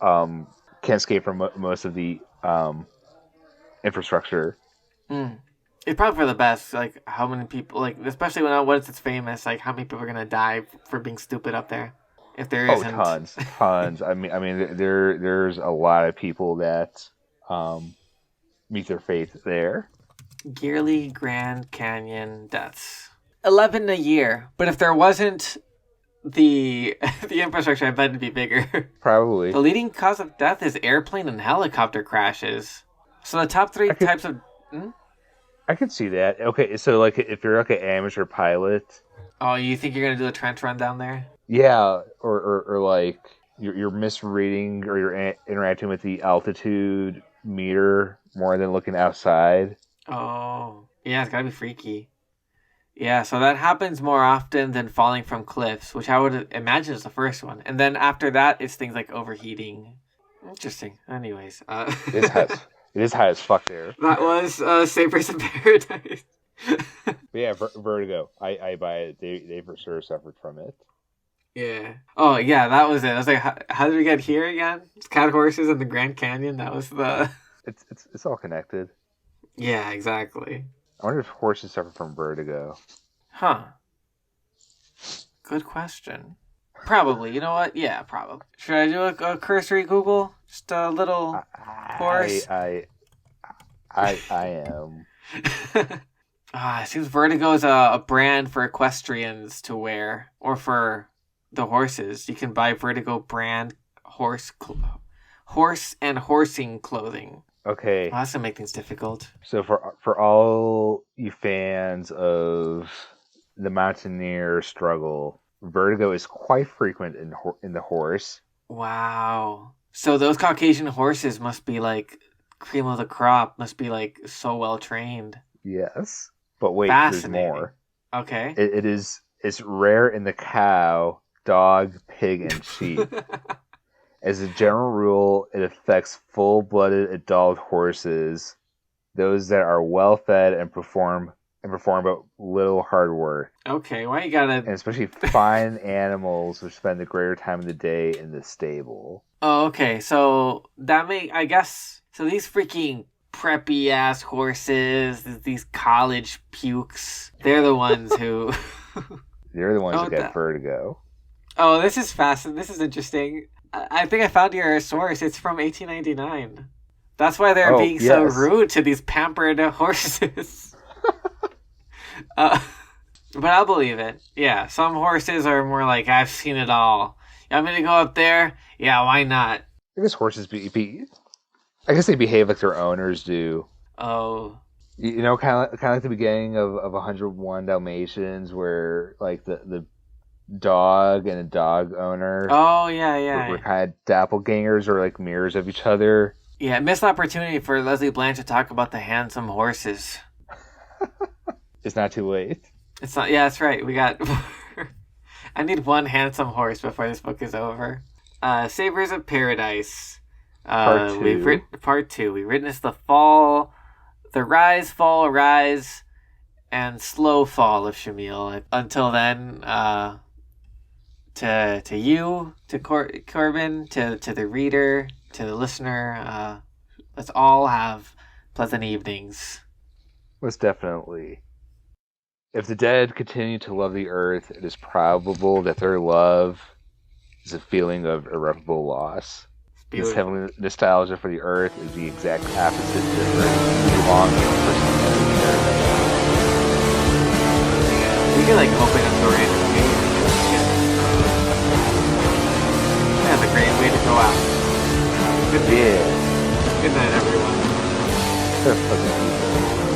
can't escape from most of the infrastructure. It's probably for the best. Like how many people, like especially when it's famous, like how many people are gonna die for being stupid up there? If there isn't, tons. I mean, there's a lot of people that meet their fate there. Yearly Grand Canyon deaths, 11 a year. But if there wasn't the infrastructure, I bet it'd be bigger. Probably. The leading cause of death is airplane and helicopter crashes. So the top three types of. I can see that. Okay, so like if you're like an amateur pilot, Oh, you think you're gonna do a trench run down there? yeah, or like you're misreading or you're interacting with the altitude meter more than looking outside. Oh, yeah, it's gotta be freaky. Yeah, so that happens more often than falling from cliffs, which I would imagine is the first one. And then after that, it's things like overheating. Interesting. Anyways, It is hot. It is hot as fuck there. that was Sabres in Paradise. But yeah, Vertigo. I buy it. They for sure suffered from it. Yeah. Oh, yeah, that was it. I was like, how did we get here again? It's cat horses in the Grand Canyon. That was the. It's all connected. Yeah, exactly. I wonder if horses suffer from vertigo. Huh. Good question. Probably. You know what? Yeah, probably. Should I do a cursory Google? Just a little horse? I am. It seems Vertigo is a brand for equestrians to wear, or for the horses. You can buy Vertigo brand horse and horsing clothing. Okay. Well, that's gonna make things difficult. So for all you fans of the mountaineer struggle, vertigo is quite frequent in the horse. Wow. So those Caucasian horses must be like cream of the crop. Must be like so well trained. Yes, but wait, there's more. Okay. It's rare in the cow, dog, pig, and sheep. As a general rule, it affects full-blooded adult horses, those that are well-fed and perform but little hard work. Okay, why you gotta... And especially fine animals which spend the greater time of the day in the stable. Oh, okay, so I guess... So these freaking preppy-ass horses, these college pukes, they're the ones who... They're the ones that get vertigo. Oh, this is fascinating. This is interesting. I think I found your source. It's from 1899. That's why they're being so rude to these pampered horses. But I'll believe it. Yeah, some horses are more like, I've seen it all. You want me to go up there? Yeah, why not? I guess horses I guess they behave like their owners do. Oh. You know, kind of like the beginning of 101 Dalmatians, where like the dog and a dog owner. Oh, yeah. We're kind of doppelgangers or like mirrors of each other. Yeah, missed opportunity for Lesley Blanch to talk about the handsome horses. It's not too late. It's not. Yeah, that's right. We got. I need one handsome horse before this book is over. Sabres of Paradise. Part 2. Part 2. We witnessed the fall, the rise, fall, rise, and slow fall of Shamyl. Until then, to you, to Corbin, to the reader, to the listener, let's all have pleasant evenings. Most definitely. If the dead continue to love the earth, it is probable that their love is a feeling of irreparable loss. This heavenly nostalgia for the earth is the exact opposite difference longing for some paradise. We can like open up the random game. That's a great way to go out. Good night, everyone. Have a pleasant evening.